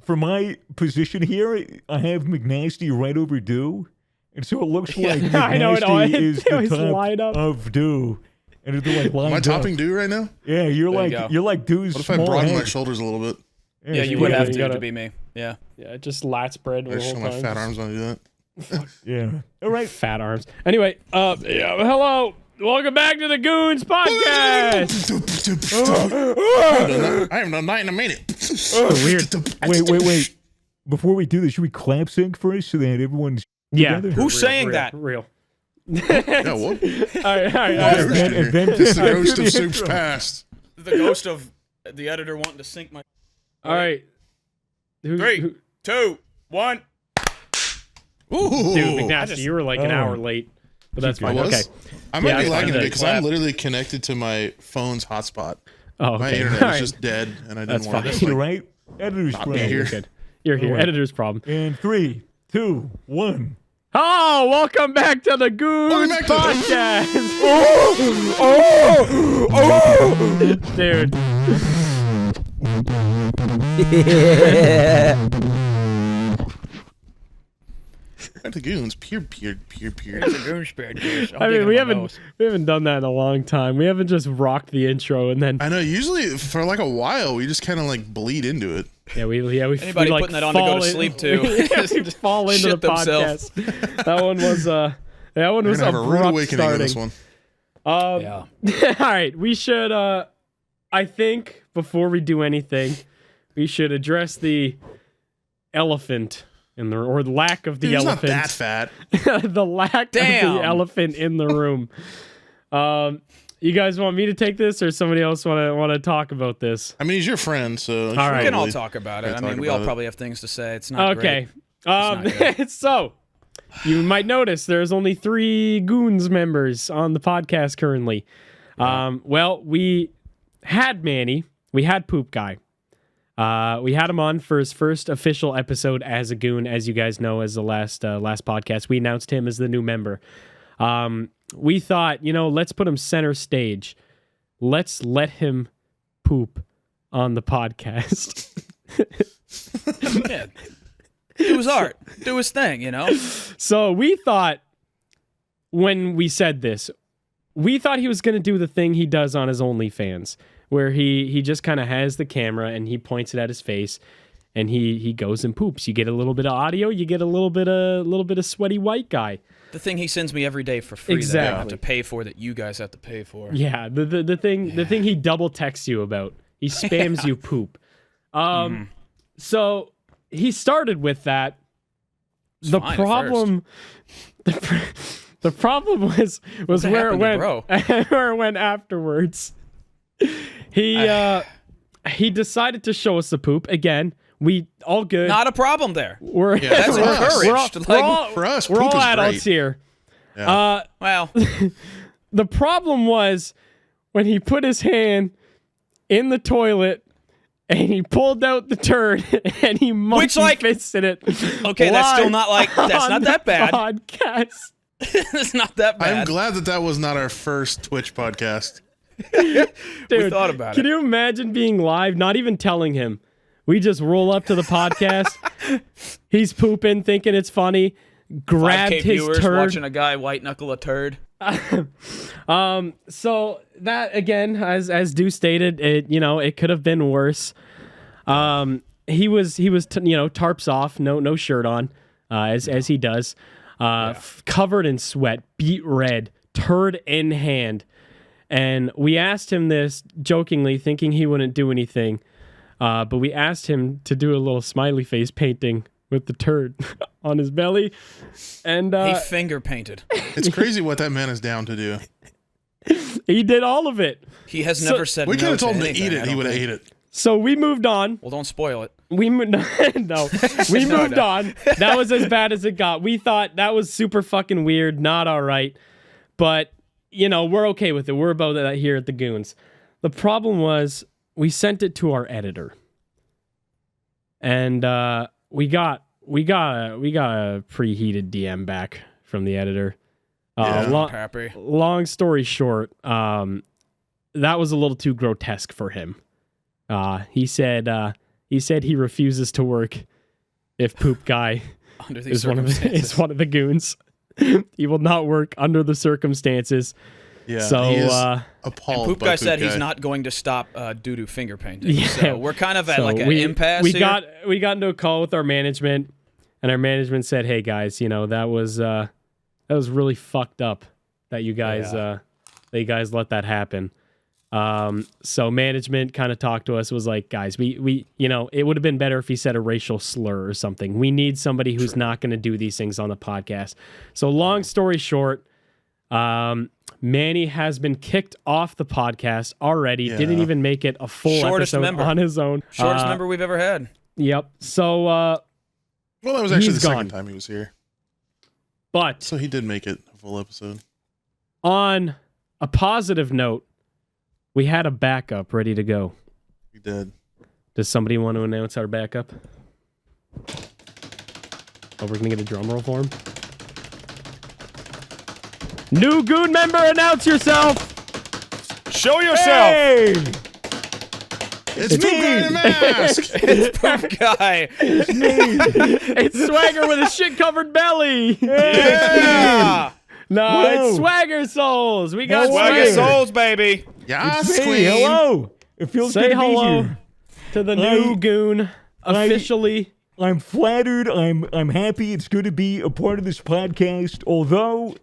for my position here, I have McNasty right over Do, and so it looks like McNasty is the top of Do. And they're like am I topping Do right now? Yeah, you're like Do's. What if I broaden my shoulders a little bit? Yeah, you would have to be me. Yeah. Yeah, just lat spread. I show my fat arms when I do that. Yeah. All right. Fat arms. Anyway, hello. Welcome back to the Goons podcast. I haven't done that in a minute. Weird. Wait. Before we do this, should we clap sync first so that everyone's together? Who's saying that? Real. Yeah, what? All right. And then It's the ghost of Soup's past. The ghost of the editor wanting to sync my... All right. 3, 2, 1. Ooh. Dude, McNasty, you were like an hour late. But that's fine. Okay. I might be lagging a bit because I'm literally connected to my phone's hotspot. Oh, okay. My internet is just dead, and I didn't want to. Right? Editor's problem. You're here. Editor's problem. And 3, 2, 1. Oh, welcome back to the Goons podcast. Dude. The Goons, peer. It's a Goons podcast. I mean, we haven't done that in a long time. We haven't just rocked the intro and then. I know. Usually, for like a while, we just kind of like bleed into it. Yeah, we anybody like putting that on to go to sleep too. We fall into the podcast. That one was We're have a rude abrupt awakening on starting. this one. Yeah. All right, we should. I think before we do anything, we should address the elephant or the lack of the Dude, elephant. He's not that fat. The lack of the elephant in the room. You guys want me to take this, or somebody else want to talk about this? I mean, he's your friend, so all right. We can all talk about it. I mean, we all probably have things to say. It's not okay. Great. So you might notice there's only 3 Goons members on the podcast currently. Well, we had Manny, we had Poop Guy. We had him on for his first official episode as a Goon, as you guys know, as the last podcast. We announced him as the new member. We thought, let's put him center stage. Let's let him poop on the podcast. Yeah. Do his art. Do his thing, So we thought, when we said this, we thought he was going to do the thing he does on his OnlyFans, where he just kind of has the camera and he points it at his face and he goes and poops. You get a little bit of audio, you get a little bit of sweaty white guy. The thing he sends me every day for free that I don't have to pay for, that you guys have to pay for. Yeah, the thing he double texts you about. He spams you poop. So he started with that. The problem was where it went. Where it went afterwards. He decided to show us the poop again. We all good. Not a problem there. That's encouraged. For us, we're all great. adults here. Yeah. Well, the problem was when he put his hand in the toilet and he pulled out the turd and he monkey fisted it. Okay, that's still not that's not that bad. Podcast. It's not that bad. I'm glad that was not our first Twitch podcast. Dude, we thought about it. Can you imagine being live, not even telling him? We just roll up to the podcast. He's pooping, thinking it's funny. Grabbed 5K his viewers turd. watching a guy white knuckle a turd. So that again, as Dew stated, it could have been worse. He was tarps off, no shirt on, as he does, covered in sweat, beet red, turd in hand, and we asked him this jokingly, thinking he wouldn't do anything. But we asked him to do a little smiley face painting with the turd on his belly. And he finger painted. It's crazy what that man is down to do. He did all of it. He has never said no. We could have told him anything, to eat it. He would have ate it. So we moved on. Well, don't spoil it. We moved on. That was as bad as it got. We thought that was super fucking weird. Not all right. But, we're okay with it. We're about that here at the Goons. The problem was, we sent it to our editor, and we got a pretty heated DM back from the editor. Long story short, that was a little too grotesque for him. He said He said he refuses to work if Poop Guy Under these is one of the goons. He will not work under the circumstances. Yeah, so he is And appalled. Poop Guy said he's not going to stop doo-doo finger painting. Yeah. So we're kind of at So like an impasse we here. got into a call with our management, and our management said, "Hey guys, that was really fucked up that you guys let that happen." So management kind of talked to us, was like, "Guys, we it would have been better if he said a racial slur or something. We need somebody who's not going to do these things on the podcast." So long story short, Manny has been kicked off the podcast already. Yeah. Didn't even make it a full Shortest episode member. on his own. Shortest member we've ever had. Yep. So, Well, that was actually he's the gone. second time he was here, but so he did make it a full episode. on a positive note, we had a backup ready to go. He did. Does somebody want to announce our backup? Oh, we're gonna get a drum roll for him. New Goon member, announce yourself. Show yourself. Hey! It's Poop Guy in a mask. It's Poop Guy. It's Swagger with a shit-covered belly. Yeah. No, Whoa. it's Swagger Souls. We got Swagger Swagger. Souls, baby. Yes, Hey, queen. hello. It feels Say good to be hello here. to the new I- Goon officially. I'm flattered. I'm happy. It's good to be a part of this podcast. Although,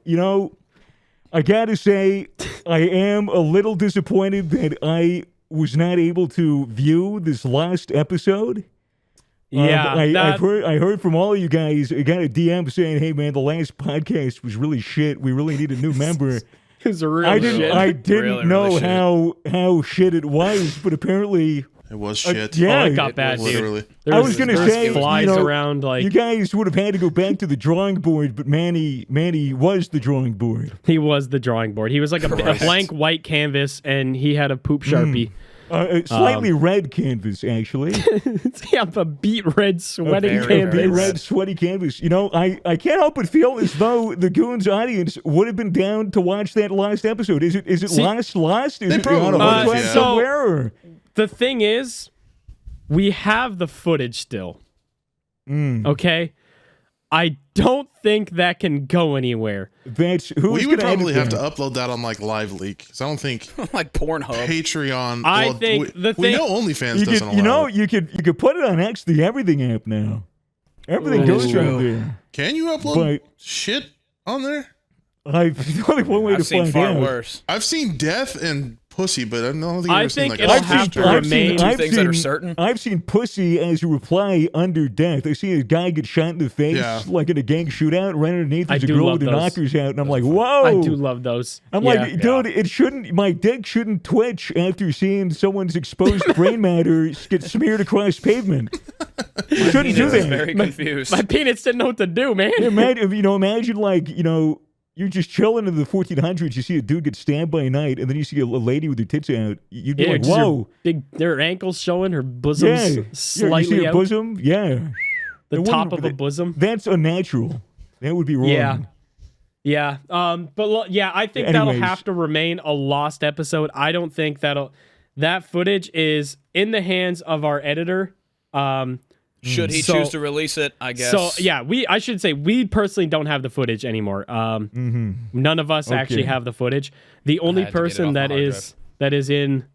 I gotta say, I am a little disappointed that I was not able to view this last episode. Yeah, I heard from all of you guys. I got a DM saying, "Hey man, the last podcast was really shit. We really need a new member." It was a real I didn't Really, know really shit. how shit it was, but apparently, It was shit. yeah. Oh, it got bad, dude. Literally. There I was gonna there's say, flies around like you guys would have had to go back to the drawing board, but Manny was the drawing board. he was the drawing board. He was like a Correct. blank white canvas, and he had a poop Sharpie. A slightly red canvas, actually. Yeah, a beet red sweating Very, canvas. very Big red sweaty canvas. I can't help but feel as though the Goons audience would have been down to watch that last episode. Is it See- lost? Is They it probably on a would, hard drive yeah. somewhere? Or? The thing is, we have the footage still. Okay? I don't think that can go anywhere. That's who's We would gonna probably have edit to that? upload that on like Live Leak, because I don't think Like Pornhub. Patreon. I think we, the we thing- know OnlyFans You doesn't could, allow it. you could put it on X, the Everything app now. Everything Ooh. goes True. on there. Can you upload But shit on there? I've only one way to I've seen find far out. worse. I've seen death and pussy, but I don't think I I've ever seen think like it'll a I've have sister. to I've remain- Two I've things that are certain. I've seen pussy as a reply under death. I see a guy get shot in the face, Yeah. like in a gang shootout. Right underneath I is a do girl love with her those. knockers out, and I'm like, whoa! I do love those. I'm Yeah. like, dude, it shouldn't. My dick shouldn't twitch after seeing someone's exposed brain matter get smeared across pavement. It shouldn't do Penis is that. very confused. My penis didn't know what to do, man. Imagine like, you're just chilling in the 1400s. You see a dude get stabbed by a knight, and then you see a lady with her tits out. You'd be Yeah, like, just her whoa. their ankles showing, her Yeah. bosoms You slightly see her out. bosom? Yeah. The It top wouldn't- of a bosom. That's unnatural. That would be wrong. Yeah. Yeah. I think that'll Anyways. have to remain a lost episode. I don't think that footage is in the hands of our editor. Should he So- choose to release it, I guess. So yeah, I should say we personally don't have the footage anymore. None of us actually have the footage. The only had to get it person off my that hard is in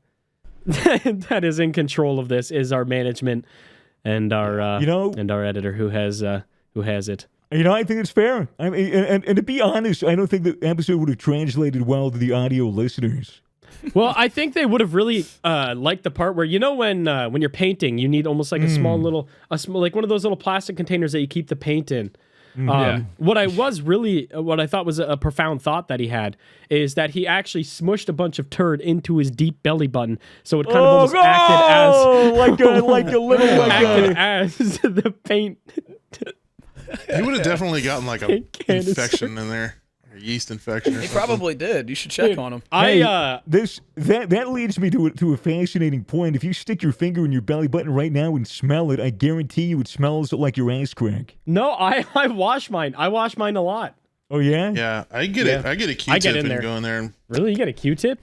that is in control of this is our management and our and our editor who has it. I think it's fair. I mean, and to be honest, I don't think the episode would have translated well to the audio listeners. Well, I think they would have really liked the part where when you're painting, you need almost like a small like one of those little plastic containers that you keep the paint in. What I thought was a profound thought that he had is that he actually smushed a bunch of turd into his deep belly button, so it kind of almost acted like a little as the paint. He would have definitely gotten like a Paint canister. infection in there, a yeast infection. Or he something. probably did. You should check on him. That leads me to a fascinating point. If you stick your finger in your belly button right now and smell it, I guarantee you it smells like your ass crack. No, I wash mine. I wash mine a lot. Oh yeah? Yeah, I get it. I get a Q-tip I get in and there. go in there and Really, you get a Q-tip?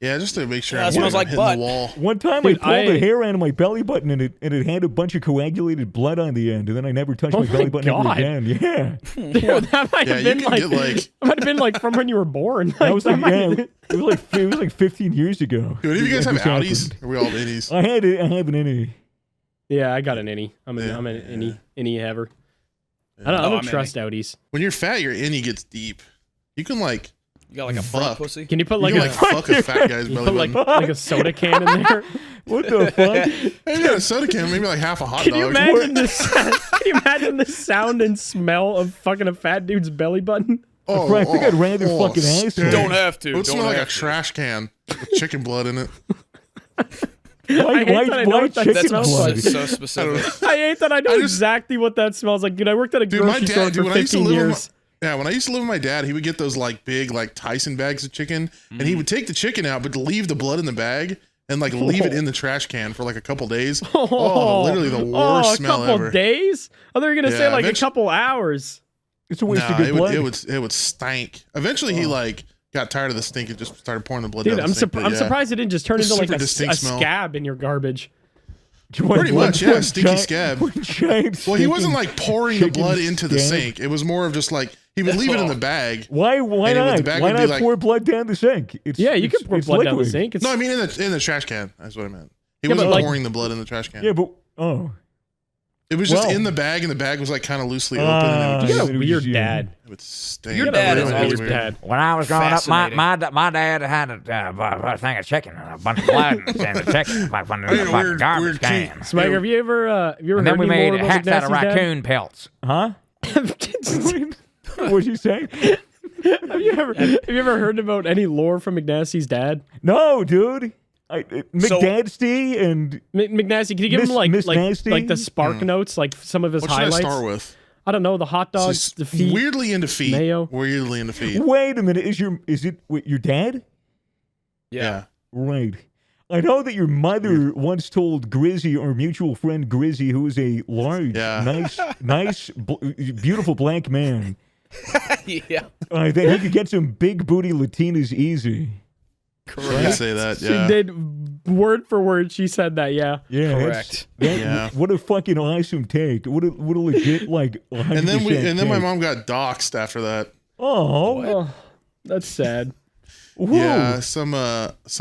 Yeah, just to make sure Yeah, I'm it smells like hitting butt. the wall. One time Dude, I pulled I- a hair out of my belly button and it had a bunch of coagulated blood on the end, and then I never touched Oh my belly my button ever God. again. Yeah. Dude, that might Yeah, have you been can like, get, like- that might have been like from when you were born. That was that like, might yeah, have been- it was like 15 years ago. Dude, do you guys that have this Audis? happened. Or are we all innies? I have an innie. Yeah, I got an innie. I'm an Yeah. innie haver. I don't I'm trust Audis. When you're fat, your innie gets deep. You can like You got like a front Fuck. pussy. Can you put you like can a like fuck a fat guy's belly put like button. like a soda can in there? What the fuck? Maybe not a soda can, maybe like half a hot Can dog. you imagine this? Can you imagine the sound and smell of fucking a fat dude's belly button? I think I'd rather fucking ass stink. Don't have to. It would Don't smell like a have to. trash can with chicken blood in it. Why, hate that I know why what that chicken smells blood? like. It's so specific. I hate that I know I just- exactly what that smells like. Dude, I worked at a Dude, my grocery store dad, for when I used to 15 live years. with when I used to live with my dad, he would get those like big like Tyson bags of chicken, and he would take the chicken out, but leave the blood in the bag and like leave it in the trash can for like a couple days. Oh, literally the worst a smell couple ever. days? I thought you were gonna say Yeah, like a eventually- couple hours. It's a waste Nah, of good blood. it would stink. Eventually, he like got tired of the stink and just started pouring the blood Dude, down I'm, the sink. But I'm yeah. surprised it didn't just turn It's into like super a distinct smell. scab in your garbage. Pretty much, yeah, stinky scab. Giant Well, he wasn't stinking like pouring the chicken blood into the scab. sink. It was more of just like he would leave it in the bag. Why And it would- not? the bag Why would be not like- pour blood down the sink? It's, Yeah, you it's, can pour it's blood down the liquid. sink. It's, No, I mean in the trash can. That's what I meant. He Yeah, wasn't but, like- pouring the blood in the trash can. Yeah, but it It was just well- in the bag, and the bag was like kind of loosely open, and you it got would, a it was weird just- dad. it would stink. Your dad It is was always weird. Dad. When I was growing up, Fascinating. my dad had a thing of chicken and a bunch of blood and a chicken like one of I the had a fucking weird garbage kink. cans. Swagger, have you ever And heard then we any made more about hats out of McNasty's dad? raccoon pelts. Huh? What'd you say? Have you ever heard about any lore from McNasty's dad? No, dude. McDadsty and McNasty, can you give Miss- him like Miss like Nasty? like the spark notes, like some of his What should I highlights? start with? I don't know, the hot dogs, Just the feet. weirdly into feet. mayo. Weirdly into feet. wait a minute. Is it your dad? Yeah. Right. I know that your mother once told Grizzy, our mutual friend Grizzy, who is a large, Yeah. nice, beautiful black man, Yeah. that he could get some big booty Latinas easy. I can say that. She Yeah. did word for word. She said that. Yeah. Yeah, that's- Correct. Yeah. What a fucking awesome take. What a legit 100% And then my take. mom got doxxed after that. Oh, Oh, that's sad. whoa. Yeah, some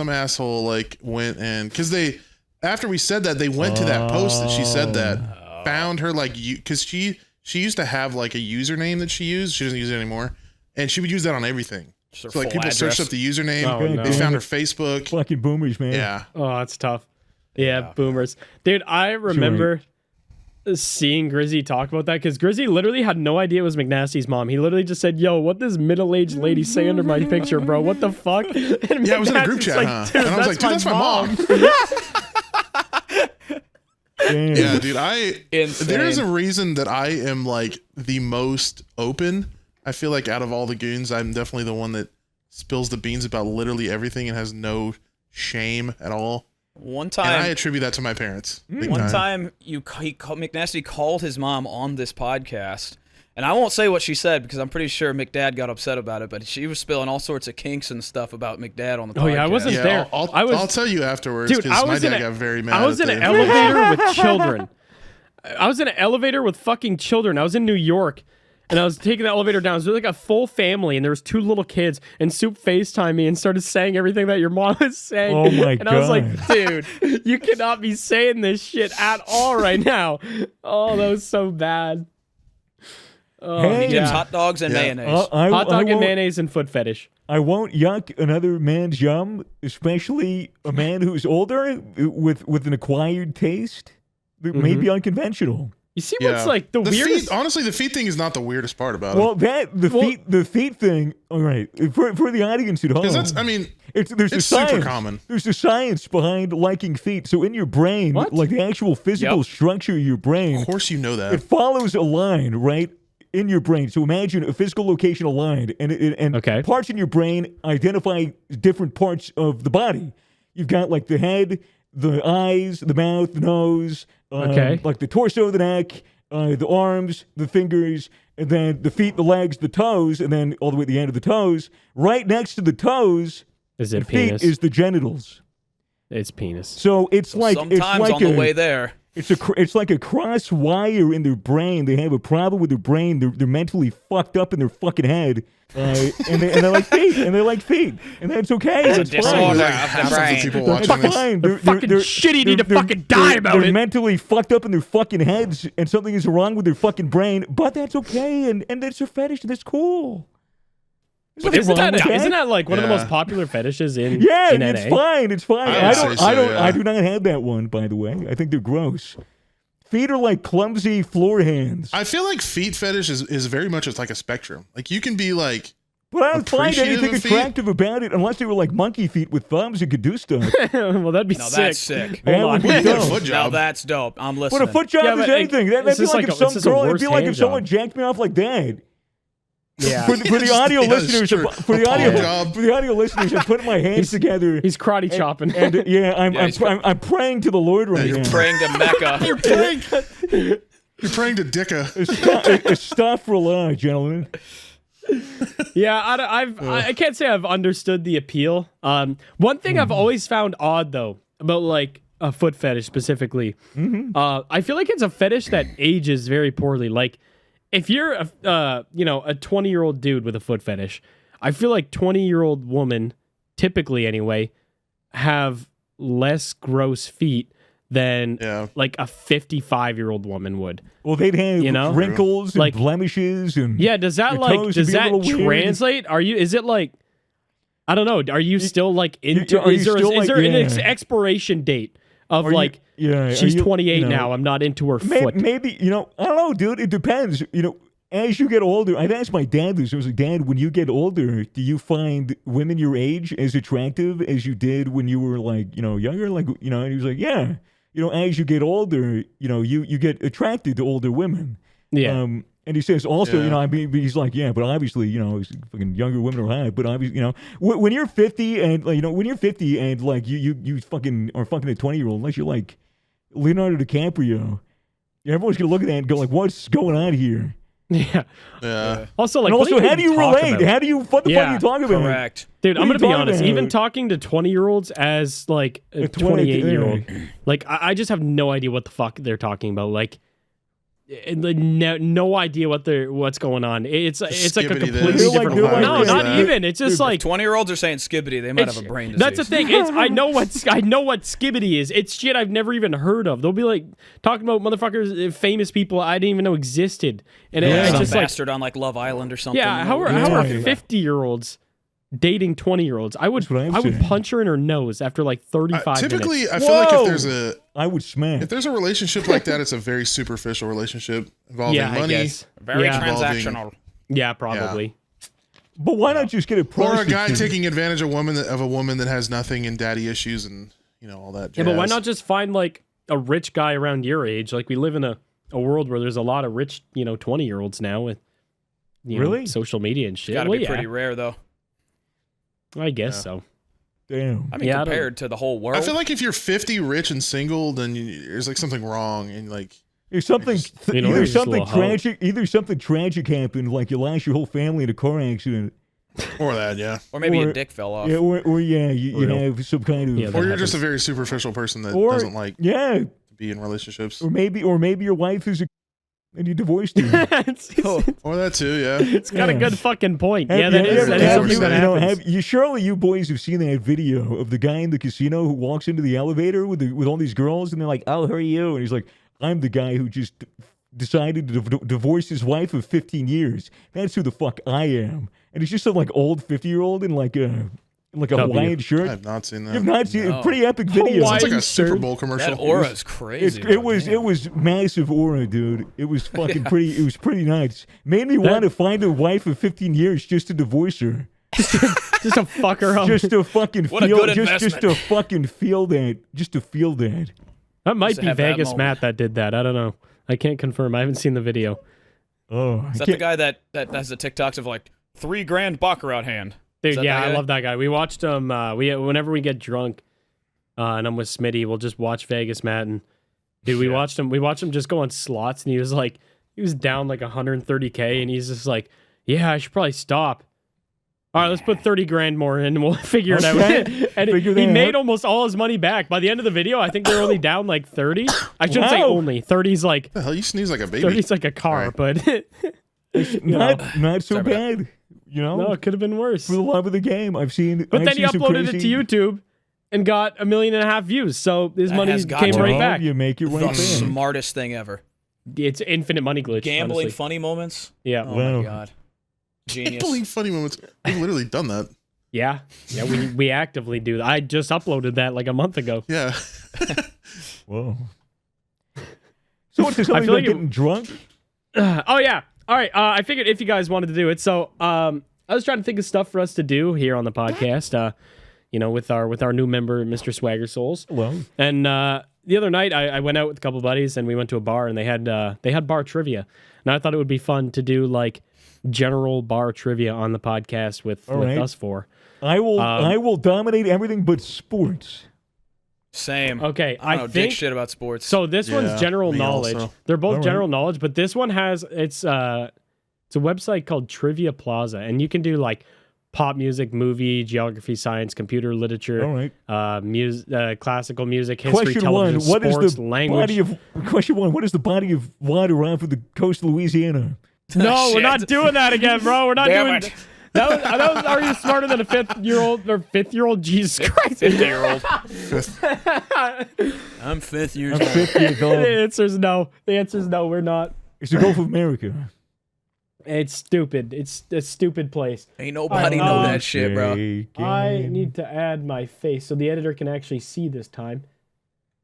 asshole like went and because after we said that they went to that post that she said that found her like you because she used to have like a username that she used. She doesn't use it anymore, and she would use that on everything. Just her So like full people searched address. up the username, Oh, no. they found her Facebook. Fucking boomers, man. Yeah, Oh, that's tough. Yeah, boomers. Dude, I remember seeing Grizzy talk about that because Grizzy literally had no idea it was McNasty's mom. He literally just said, "Yo, what this middle-aged lady say under my picture, bro? What the fuck?" And yeah, it was in a McNasty's group chat, like, huh? "Dude, And I was like, dude, that's my mom. Damn. Yeah, dude, Insane. there is a reason that I am like the most open. I feel like out of all the goons, I'm definitely the one that spills the beans about literally everything and has no shame at all. One And I time, attribute that to my parents. Big one time, McNasty called his mom on this podcast, and I won't say what she said because I'm pretty sure McDad got upset about it. But she was spilling all sorts of kinks and stuff about McDad on the podcast. Oh, yeah, I wasn't Yeah, there. I'll tell you afterwards Dude, because I my was in dad a- got very mad. I was at in an the- elevator with children. I was in an elevator with fucking children. I was in New York, and I was taking the elevator down. It was like a full family, and there was 2 little kids. And Soup FaceTimed me and started saying everything that your mom was saying. Oh my And I was like, God. dude, you cannot be saying this shit at all right now. Oh, that was so bad. Oh, Hey. He yeah. gives hot dogs and mayonnaise. Hot dog and won't- mayonnaise and foot fetish. I won't yuck another man's yum, especially a man who's older with an acquired taste that may be unconventional. You see Yeah. what's like the weirdest? feet, honestly, the feet thing is not the weirdest part about it. Well, the feet thing. All right, for the audience at home, Because that's, I mean, there's a it's super science. common. There's a science behind liking feet. So in your brain, What? like the actual physical Yep. structure of your brain, Of course, you know it that. follows a line, right? In your brain. So imagine a physical location aligned, and Okay. parts in your brain identify different parts of the body. You've got like the head, the eyes, the mouth, the nose, Okay. like the torso, the neck, the arms, the fingers, and then the feet, the legs, the toes, and then all the way to the end of the toes. Right next to the toes Is it The feet penis? is the genitals. It's penis. So it's like Sometimes on the way there. It's like a cross wire in their brain. They have a problem with their brain. They're mentally fucked up in their fucking head, and they like feet, and that's okay. That's disorder. fine. Like of the half of the brain. people That's watching this. fine. They're fucking shitty. Need to fucking die about they're it. mentally fucked up in their fucking heads, and something is wrong with their fucking brain. But that's okay, and that's their fetish, and that's cool. But isn't that like one of the Yeah. most popular fetishes in Yeah, in it's NA? fine. It's fine. I would say so, yeah. I do not have that one, by the way. I think they're gross. Feet are like clumsy floor hands. I feel like feet fetish is very much like a spectrum. Like you can be like, But I don't find appreciative anything of feet? attractive about it unless they were like monkey feet with thumbs and could do stuff. Well, that'd be No, sick. that's sick. That Hold would on. be get a dope. foot Now job. that's dope. I'm But listening. a foot job Yeah, is but anything. it's That'd be just like like if a- it's some just a girl. It'd worse be like hand if someone job. jacked me off like that. Yeah. For the audio Yeah, it's listeners, true. for the A palm audio, job. for the audio listeners, I'm putting my hands together. He's karate chopping. And yeah, he's I'm praying to the Lord right now. Praying to Mecca. You're praying to Dicka. Astaghfirullah, gentlemen. Yeah, I can't say I've understood the appeal. One thing I've always found odd though about like a foot fetish specifically, I feel like it's a fetish that ages very poorly. Like if you're a 20-year-old dude with a foot fetish, I feel like 20-year-old women, typically anyway, have less gross feet than Yeah. like a 55-year-old woman would. Well, they'd have You know? wrinkles and Like- blemishes and Yeah, does that Your like toes does would be a that little weird. translate? Is it like I don't know, are you still like into are you is there still, is like, there an yeah. expiration date of Are you- like yeah, she's are you- 28 you know, now, I'm not into her Maybe, foot. maybe, I don't know, dude. It depends. As you get older, I've asked my dad this. I was like, Dad, when you get older, do you find women your age as attractive as you did when you were like, younger? Like, and he was like, yeah. As you get older, you get attracted to older women. Yeah. And he says also, Yeah. he's like, yeah, but obviously, fucking younger women are hot. But obviously, when you're 50 and like, when you're 50 and like you fucking are fucking a 20-year-old, unless you're like Leonardo DiCaprio, everyone's gonna look at that and go like, what's going on here? Yeah. Yeah. Also like And what also, are you how do you even talking relate? about? How do you what the fuck are you talking about? Correct. Dude, What I'm are gonna you be talking honest. about? Even talking to 20-year-olds as like a 28-year-old, like I just have no idea what the fuck they're talking about. Like, no idea what's going on. It's like a skibbity completely this, different. they're like, No, yeah, not yeah. even. It's just like 20-year-olds are saying skibbity. They might have a brain disease. that's the thing. I know what skibbity is. It's shit I've never even heard of. They'll be like talking about motherfuckers, famous people I didn't even know existed, and it's Some just like, bastard on like Love Island or something. yeah, how are Yeah. 50-year-olds dating 20-year-olds? I would what I'm I would saying. punch her in her nose after like 35 Typically, minutes. I feel like Whoa! I would smash. if there's a relationship like that, it's a very superficial relationship involving Yeah, I money. guess. Very yeah. transactional. Yeah, probably. But why not just get a Or a prostitute? guy taking advantage of a woman that has nothing and daddy issues and all that. Yeah, but why jazz. not just find like a rich guy around your age? Like we live in a world where there's a lot of rich, 20-year-olds now with Really? social media and shit. Got to Well, be yeah, pretty rare though. I guess so. Damn. I mean, Yeah, I don't- compared to the whole world. I feel like if you're 50, rich and single, then there's like something wrong and like There's something, You know, either there's just a something little hope. tragic, happened, like you lost your whole family in a car accident, or that, yeah. or maybe or- a dick fell off. yeah, or you Real. have some kind of, Yeah, Or that you're just a happens. very superficial person that or doesn't like yeah, to be in relationships. or maybe your wife is and you divorced her. it's Or that too, yeah. it's got a Yeah. good fucking point. Have- Yeah, that have- is have- something that happens. surely you boys have seen that video of the guy in the casino who walks into the elevator with all these girls, and they're like, "Oh, who are you?" And he's like, "I'm the guy who just decided to divorce his wife of 15 years. That's who the fuck I am." And he's just some like old 50-year-old in like a Hawaiian I shirt. have not seen that. You've not seen No. a pretty epic video. Sounds like Hawaiian a Super shirt. Bowl commercial. That aura is crazy. It was massive aura, dude. It was fucking pretty. It was pretty nuts. Made me want to find a wife of 15 years just to divorce her, Just to fuck her up. just to fucking What a feel, good just to investment. fucking feel that, just to feel that. That might Just be have that Vegas moment. Matt that did that. I don't know. I can't confirm. I haven't seen the video. Oh, I Is that the can't- guy that has the TikToks of like $3,000 baccarat hand? Is Dude, that yeah, that I guy? love that guy. We watched him. Whenever we get drunk, and I'm with Smitty, we'll just watch Vegas Matt. And dude, we watched him just go on slots, and he was down like 130K, and he's just like, yeah, I should probably stop. All right, let's put 30 grand more in and we'll figure it out. Okay. And Figure he that made out. almost all his money back. By the end of the video, I think they're only down like 30. I shouldn't say Wow. only. 30's like The hell, you sneeze like a baby. 30's like a car, Right. but Not so Sorry about bad. You know, no, it could have been worse. for the love of the game, I've seen. But I've then he seen some uploaded it crazy- to YouTube and got 1.5 million views. So his That money has got came to right be. back. You make it right The back. smartest thing ever. It's infinite money glitch. Gambling honestly. funny moments. Yeah. Oh Wow. my god. Genius. Gambling funny moments. We've literally done that. Yeah. Yeah, we actively do that. I just uploaded that like a month ago. Yeah. Whoa. So what's this? I Something feel about like getting drunk? Oh yeah. All right. I figured if you guys wanted to do it, so I was trying to think of stuff for us to do here on the podcast. With our new member, Mr. Swagger Souls. Well, And the other night, I went out with a couple buddies and we went to a bar and they had bar trivia, and I thought it would be fun to do like general bar trivia on the podcast with right. us four. I will dominate everything but sports. Same. Okay, I don't know dick think shit about sports. so. This Yeah, one's general me knowledge. also. They're both All right. general knowledge, but this one has it's a website called Trivia Plaza, and you can do like pop music, movie, geography, science, computer, literature, All right. classical music, history, Question television, one: What is sports, the language. body of? Question one: What is the body of water off of the coast of Louisiana? No, we're Shit. not doing that again, bro. We're not Damn doing it. that. Was Are you smarter than a 5-year-old or 5th-year-old? Jesus Christ! 50-year-old. I'm 5th years old. 50 years The old. answer's no. The answer's no. We're not. It's the Gulf of America. It's stupid. It's a stupid place. Ain't nobody Oh, know that shit, bro. I need to add my face so the editor can actually see this time.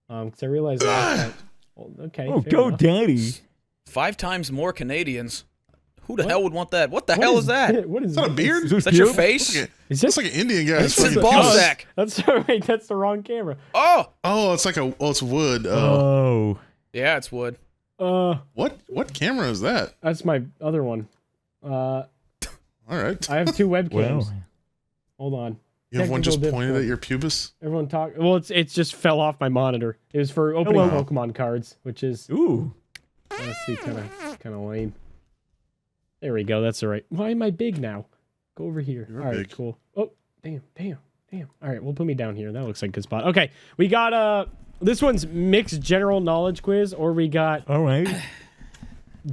Because I realized last time. Well, okay. Oh, fair go enough. daddy! 5 times more Canadians. Who the hell would want that? What the hell is that? What is Is that a this? beard? Is Is that your pube? face? Is It's this? like an Indian guy's It's his fucking ball penis. sack. That's wait. That's the wrong camera. Oh! Oh, it's like it's wood. Oh, Yeah, it's wood. What camera is that? That's my other one. All right. I have 2 webcams. well. Hold on. You have one just Technical pointed at difficulty. your pubis? Everyone talk. Well, it just fell off my monitor. It was for opening Hello. Pokemon cards, which is Ooh. let's see, kind of lame. There we go. That's all right. Why am I big now? Go over here. You're All right, big. cool. Oh, damn. All right, we'll put me down here. That looks like a good spot. Okay, we got this one's mixed general knowledge quiz, or we got All right.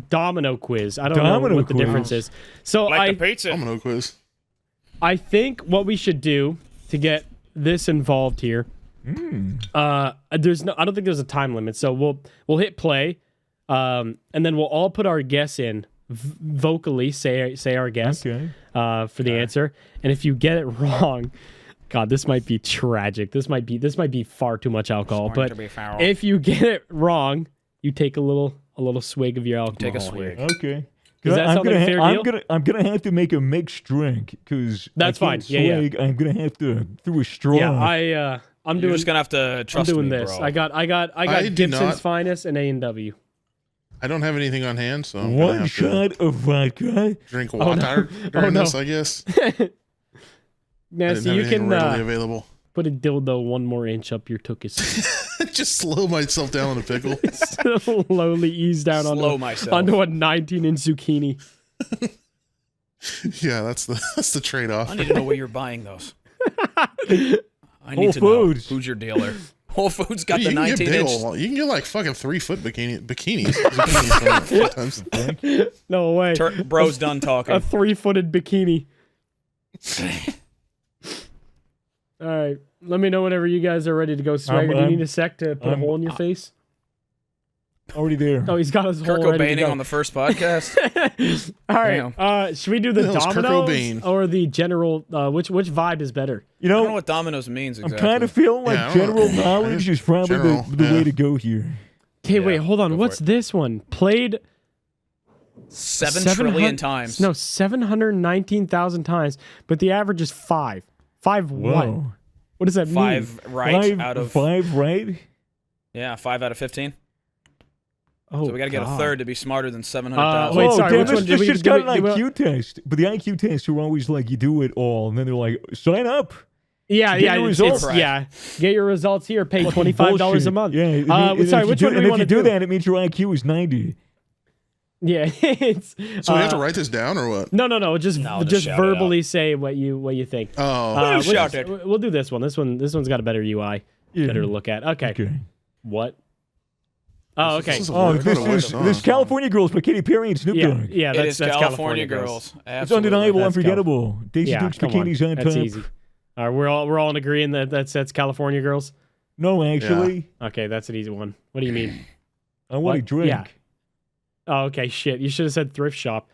domino quiz. I don't know Domino what the quiz. difference is. So pizza. Domino quiz. I think what we should do to get this involved here. I don't think there's a time limit, so we'll hit play, and then we'll all put our guess in vocally. Say our guess Okay. for the answer, and if you get it wrong, God, this might be tragic. This might be far too much alcohol. Going But to be foul. if you get it wrong, you take a little swig of your alcohol. Take a here. swig. Okay. Does that I'm sound like gonna a fair I'm deal? gonna have to make a mixed drink because That's fine. Yeah. I'm gonna have to through a straw. Yeah, I'm You're doing. just gonna have to I'm trust doing me, this. bro. I got I do Gibson's not- Finest and A&W. I don't have anything on hand, so I'm gonna One have to shot of vodka. drink no. water during Oh, no. this, I guess. I Nasty, didn't you have anything can readily available. put a dildo 1 more inch up your tuchus. Just slow myself down in a pickle. Slowly ease down Slow myself. onto a 19-inch zucchini. Yeah, that's the trade-off. I need to know where you're buying those. I Whole need to Foods. know who's your dealer. Whole Foods got You the can get 19 big inch. old, you can get like fucking 3-foot bikinis. Sometimes. No way. Bro's done A talking. 3-footed bikini. All right. Let me know whenever you guys are ready to go. Swagger, do you I'm- need a sec to put a hole in your face? Already there. Oh, he's got his Kurt hole ready to Cobaining go. on the first podcast. All right. Should we do the Who the hell's Kurt dominoes Cobain? or the general? Which vibe is better? You I don't know know, what Domino's means I'm exactly. kind of feeling like Yeah, I don't know. general knowledge is probably General, the yeah. way to go here. Okay, wait, hold on. go for What's it. this one? Played 7 700 trillion times. No, 719,000 times, but the average is 5. 5 what? Whoa. What does that mean? 5 right Five, out of 5 right? yeah, 5 out of 15. Oh, So we got to get a God. third to be smarter than 700,000. Wait, oh, sorry, damn, which this, one did this we- just did got we- an did we- IQ test, but the IQ tests are always like you do it all, and then they're like, sign up. Yeah, Get yeah, your it's, results. yeah. Get your results here. Pay $25 a Bullshit. month. Yeah. Sorry, which one do we And if want you to do that, it means your IQ is 90. Yeah, it's. So we have to write this down or what? No. Just just shout it verbally say what you think. Oh, Shout it. We'll do this one. This one's got a better UI, better to look at. Okay. What? Oh, okay. This California Girls by Katy Perry and Snoop Dogg. Yeah, That's that's California Girls. It's Absolutely. undeniable, That's unforgettable. Daisy Yeah, Dukes come on. bikinis on That's top. easy. All right, we're all in agreement that's California Girls. No, actually, Okay, that's an easy one. What do you mean? I want to What? drink. Yeah. Oh, okay. Shit, you should have said thrift shop.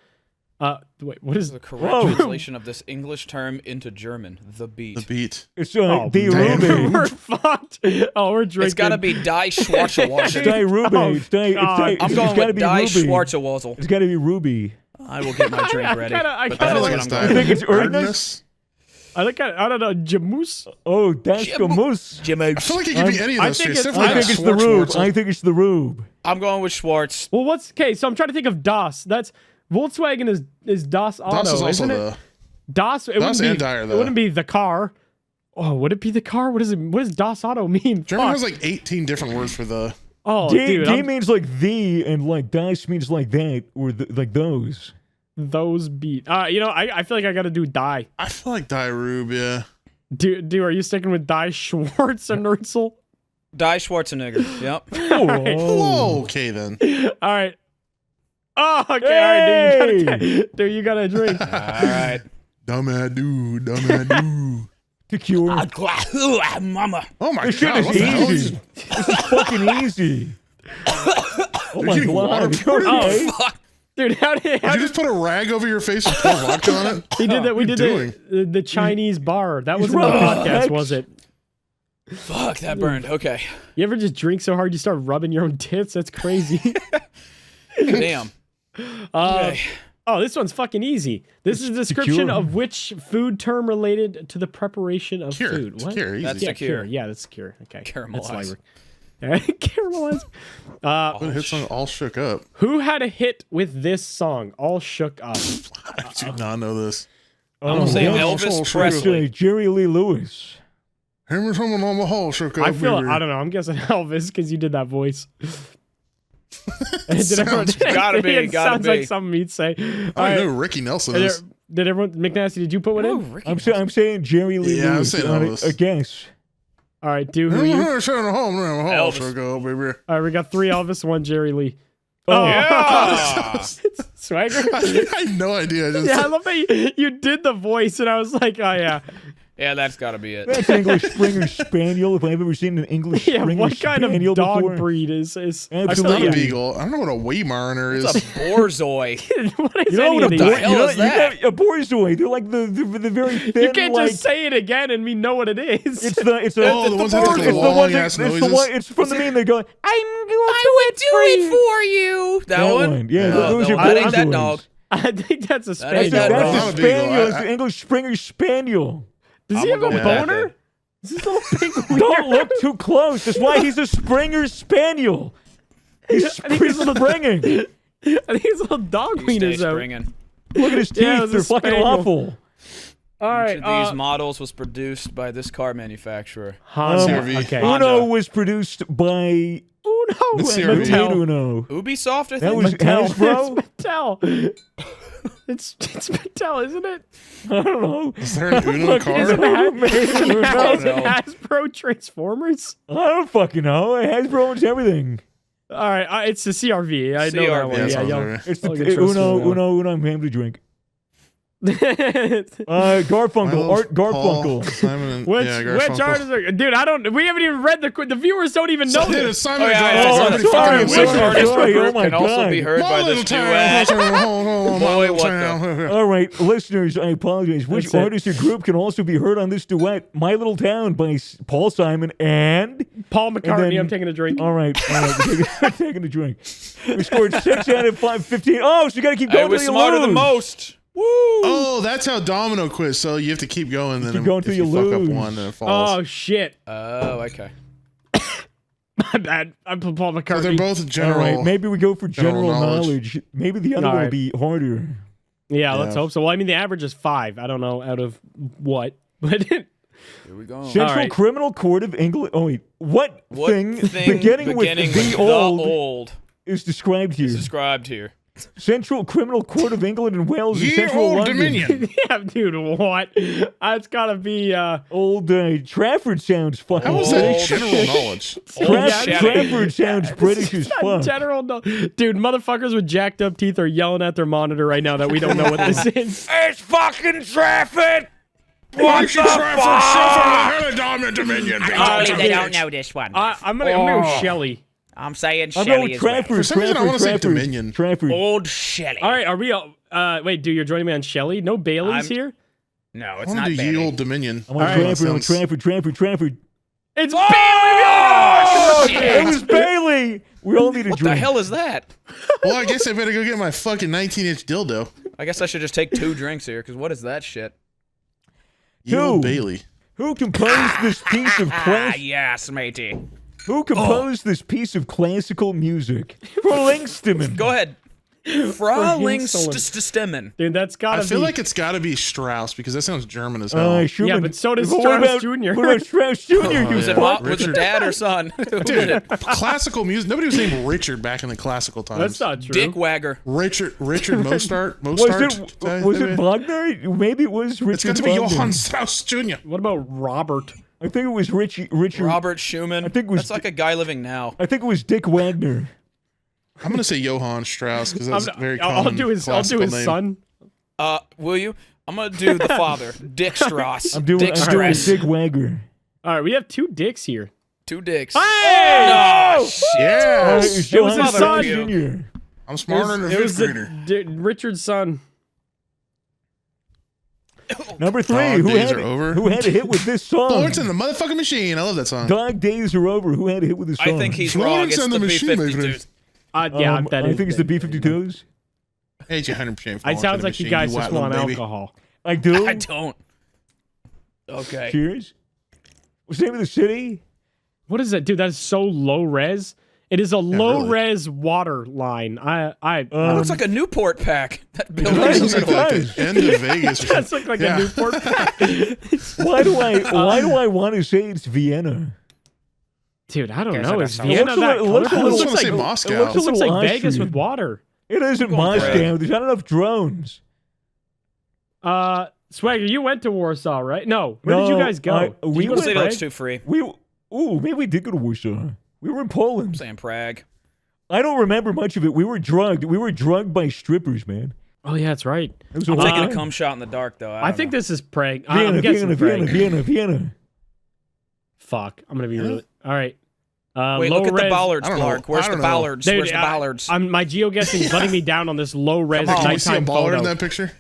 Wait, what is The correct translation of this English term into German, the beat. The beat. It's Oh, Die damn. Rube. We're fucked. Oh, we're drinking. It's got to be Die It's Schwarzenegger. Die Rube. Oh, It's Die. God. I'm It's going gotta with be Die Ruby. Schwarzenegger. It's got to be Ruby. I will get my drink ready. I but kinda that is like what it's I'm dying. going I think it's Erdness? I don't know. Jamus. Oh, that's the moose. I feel like it could be any of I those. think It's it's- definitely I not think it's the Rube. Schwartz. I think it's the Rube. I'm going with Schwartz. Well, okay? So I'm trying to think of Das. That's Volkswagen is Das Auto, Das is also isn't it? the. Das. It Das wouldn't and be. Dyer, It though. wouldn't be the car. Oh, would it be the car? What does Das Auto mean? German Fuck. has like 18 different words for the. Oh, D, dude, D means like the, and like dice means like that, or like those. those beat. I feel like I got to do Die. I feel like Die Rube, yeah. Do are you sticking with Die Schwartz and Nurzel? Die Schwarzenegger. Yep. Oh, okay then. All right. Oh, okay. All right, dude, you got a drink. All right. Dumb do. To cure. Mama. Oh my This shit god, is what the hell is easy. This is fucking easy. Oh my getting water god. poured in? Okay. Dude, how Did you just put a rag over your face and pour vodka on it? we did that? We What did are you the Chinese bar. That wasn't the right. podcast, was it? Fuck, that burned. Okay. You ever just drink so hard you start rubbing your own tits? That's crazy. Damn. Okay. Oh, this one's fucking easy. This is a description of which food term related to the preparation of Cure. food. It's What? cure, easy. That's Yeah, the cure. Yeah, that's cure. Okay. Caramelize. Caramelize. What hit song all shook up? Who had a hit with this song? All shook up. I do not know this. I'm going to say yeah. Elvis Also, Presley. Jerry Lee Lewis. Him or someone on the hall shook up. I feel. baby. I don't know. I'm guessing Elvis because you did that voice. Sounds- Gotta be, It gotta sounds be. like something he'd say. All I right. know who Ricky Nelson Did, is. did everyone? McNasty, did you put one in? I'm saying Jerry Lee Yeah, I'm Lewis. saying on Elvis. a guess. All right, do who you? Elvis. Shook up, baby. All right, we got 3 Elvis, 1 Jerry Lee. Oh, Yeah. Swagger. I had no idea. I just, Yeah, I love that you did the voice, and I was like, oh yeah, Yeah, that's got to be it. That's English Springer Spaniel. If I've ever seen an English yeah. Springer What kind of Spaniel dog before. breed is? I feel Absolutely. like- Beagle. I don't know what a Weimaraner is. It's a borzoi. what is You know any what of a these? boy- boy? hell You know, is that? a borzoi. They're like the very thin. You can't like, just say it again and we know what it is. It's the Oh, the ones that have it's the the long one that- ass it's the noises. one. It's from the meme. They go, I would do it for you. That one? Yeah, those that are one. I think borzoi. that dog. I think that's a ain't Spaniel. that That's dog. a Not a beagle. spaniel. It's I- the English Springer Spaniel. Does he I'm have a gonna go with that boner? then. Is this little pink weird? Don't look too close. That's why he's a Springer Spaniel. He's springing. I think his little dog You stay wieners out. springing. Look at his teeth. Yeah, it was a They're fucking spaniel. awful. All Which right. of these models was produced by this car manufacturer? Honda. CRV. Okay. Honda. Uno was produced by Uno. CRV. Mattel Uno. Ubisoft, I That think. was Hasbro. It's Mattel. It's Mattel, isn't it? I don't know. Is there an Uno Is it, car? Has- is it know. Hasbro Transformers? I don't fucking know. Hasbro owns everything. All right, it's the CRV. I know that CRV. one. Yeah, Yeah, sounds yo. right. It's the I'll get trust Uno. I'm having to drink. Garfunkel. Milo, Art Paul, Garfunkel. Simon, and, Which yeah, which Garfunkel. artist are, dude? I don't. We haven't even read the viewers don't even know Dude, this. it's Simon Oh, yeah, and yeah, Oh, Garfunkel. I'm Everybody sorry, fucking I'm knows sorry. it. Artist sorry, group oh my can also God. be heard My by little this town. duet. Boy, what the- All right, listeners, I apologize. Which That's it. artist or group can also be heard on this duet? My Little Town by Paul Simon and... Paul McCartney. then- I'm taking a drink. All right, taking a drink. We scored 6 out of 5, 15. Oh, so you got to keep I going was till you smarter lose. than most. Woo! Oh, that's how domino quiz. So you have to keep going. Then keep going till if you you fuck lose. up one, then it falls. Oh shit! Oh, okay. My bad. I put Paul So McCartney. they're both All general. right, maybe we go for general General knowledge. knowledge. Maybe the other All one will right. be harder. Yeah, let's Yeah. hope so. Well, I mean, the average is 5. I don't know out of what, but Here we go. Central right. Criminal Court of England. Oh, wait. What thing beginning with the the old old is described here? is described here? Central Criminal Court of England and Wales in Ye central old London. Dominion. Yeah, dude, what? It's gotta be Old Trafford sounds fucking How is that British. general knowledge? Trafford sounds British as fuck. general. Dude, motherfuckers with jacked up teeth are yelling at their monitor right now that we don't know what this is. It's fucking Trafford. What the fuck? Dominion. They don't know this one. I'm gonna go with Shelly. I'm saying I'm Shelly going as well. Trafford. For some reason, I wanna say Trafford, Dominion. Trafford. Old Shelly. All right, are we? Wait, dude, you're joining me on Shelly? No Bailey's here. No, I it's want not to do Ye Bailey. old Dominion. I'm on Trafford. It's Oh, Bailey. it was Bailey. We all need a What the drink. hell is that? Well, I guess I better go get my fucking 19-inch dildo. I guess I should just take 2 drinks here, because what is that shit? Ye old Who? Bailey. Who composed this piece of Yes, matey. Who composed this piece of classical music? Frolingstimmen. Go ahead. Fraulingstimmen. Dude, that's gotta I be. feel like it's got to be Strauss because that sounds German as hell. Schumann. Yeah, but so does What Strauss about- Jr.. What about Strauss Jr.? Oh, you yeah. fuck? Was it Richard. dad or son? Who did Dude, it? classical music. Nobody was named Richard back in the classical times. That's not true. Dick Wagger. Richard Mozart. Was it Wagner? Maybe it was Richard It's got to be Wagner. Johann Strauss Jr. What about Robert? I think it was Richard. Robert Schumann. I think it was That's like a guy living now. I think it was Dick Wagner. I'm gonna say Johann Strauss because that's very common. I'll do his classical name. son. Will you? I'm gonna do the father, Dick Strauss. I'm doing Dick Strauss. Dick Wagner. All right, we have 2 dicks here. 2 dicks. Hey! Oh, shit. Yes. It was his son. Jr. I'm smarter than a It was fifth grader. Richard's son. Number 3. Dog Who days had are over. who had a hit with this song? Florence and the motherfucking machine. I love that song. Dog days are over. Who had a hit with this song? I think he's Florence wrong. It's and the the Machine B-52s. Makers. Yeah, I'm betting. I think it's the B-52s. Hey, it's 100%. It sounds like you guys just want alcohol. I do. I don't. Okay. Cheers. What's the name of the city? What is that, dude? That is so low res. It is a low res water line. It looks like a Newport pack. That building does, in it the middle. Like does. the end of Vegas. Or That's something. like Yeah. a Newport. Why do I want to say it's Vienna? Dude, I don't Okay, know. so Is that Vienna sounds- that it looks a colorful? little- I It was looks gonna like, say Moscow. it looks it looks like little Vegas Austrian. with water. It isn't going Moscow. Greg. There's not enough drones. Swagger, you went to Warsaw, right? No. Where did you No, guys go? Did we you go to City Prague? looks too free. Maybe we did go to Warsaw. We were in Poland. Saying Prague. I don't remember much of it. We were drugged. We were drugged by strippers, man. Oh yeah, that's right. It was I'm a taking a lie. cum shot in the dark, though. I think this is Prague. Vienna, I'm guessing Prague. Vienna. Fuck. I'm gonna be really. All right. Wait, low look at the res. bollards, I don't know. Clark. Where's I the don't know. bollards? Dude, Where's the bollards? My geoguessing is letting me down on this low res Come on. Can you see a nighttime baller in photo. that picture?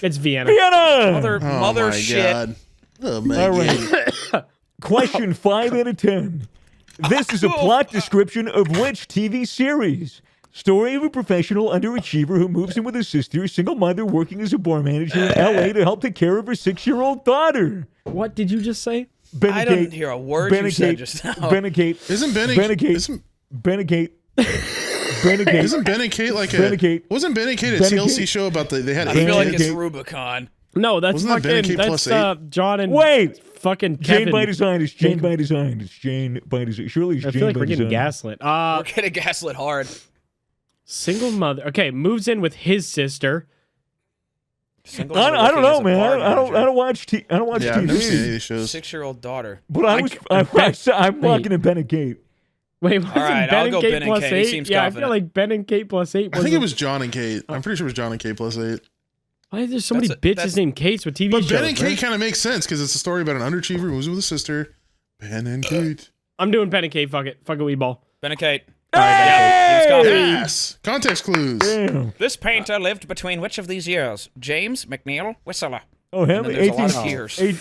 It's Vienna. Vienna! Mother Oh my shit. God. Oh my All God. right. Question 5 out of 10. This is a plot description of which TV series? Story of a professional underachiever who moves in with his sister, single mother working as a bar manager in LA to help take care of her 6-year-old daughter. What did you just say? I didn't hear a word you said just now. Benegate. Isn't Benny? Benegate. Isn't, Benegate. Benegate. isn't Ben and Kate like a? Benegate. Wasn't Ben and Kate a Benegate. TLC show about they had I 8 feel like kids? it's Rubicon. No, that's Wasn't that Ben and fucking. Kate That's plus 8? John and Wait! fucking Jane Kevin. by design. It's Jane by design. It's Jane by design. Surely it's I Jane feel like by we're getting design. gaslit. We're getting gaslit hard. Single mother. Okay, moves in with his sister. Singles I are don't working know, as a man. bar I don't manager. watch. I don't watch Yeah, I've never seen any of TV. these shows. 6-year-old daughter. But I'm walking to Benegate. Wait, wasn't right, Ben I'll and go Kate Ben and plus Kate. He 8? seems Yeah, I confident. feel like Ben and Kate plus 8 I think it was John and Kate. I'm pretty sure it was John and Kate plus 8. Why is there so many That's bitches named Kates with TV But shows? Ben and man? Kate kind of makes sense because it's a story about an underachiever who moves with his sister. Ben and Kate. I'm doing Ben and Kate. Fuck it. Fuck a weed ball. Ben and Kate. Hey! James Conley. Yes. Context clues. Damn. This painter lived between which of these years? James McNeil Whistler. Oh, him. And then there's a lot 18 of tears. he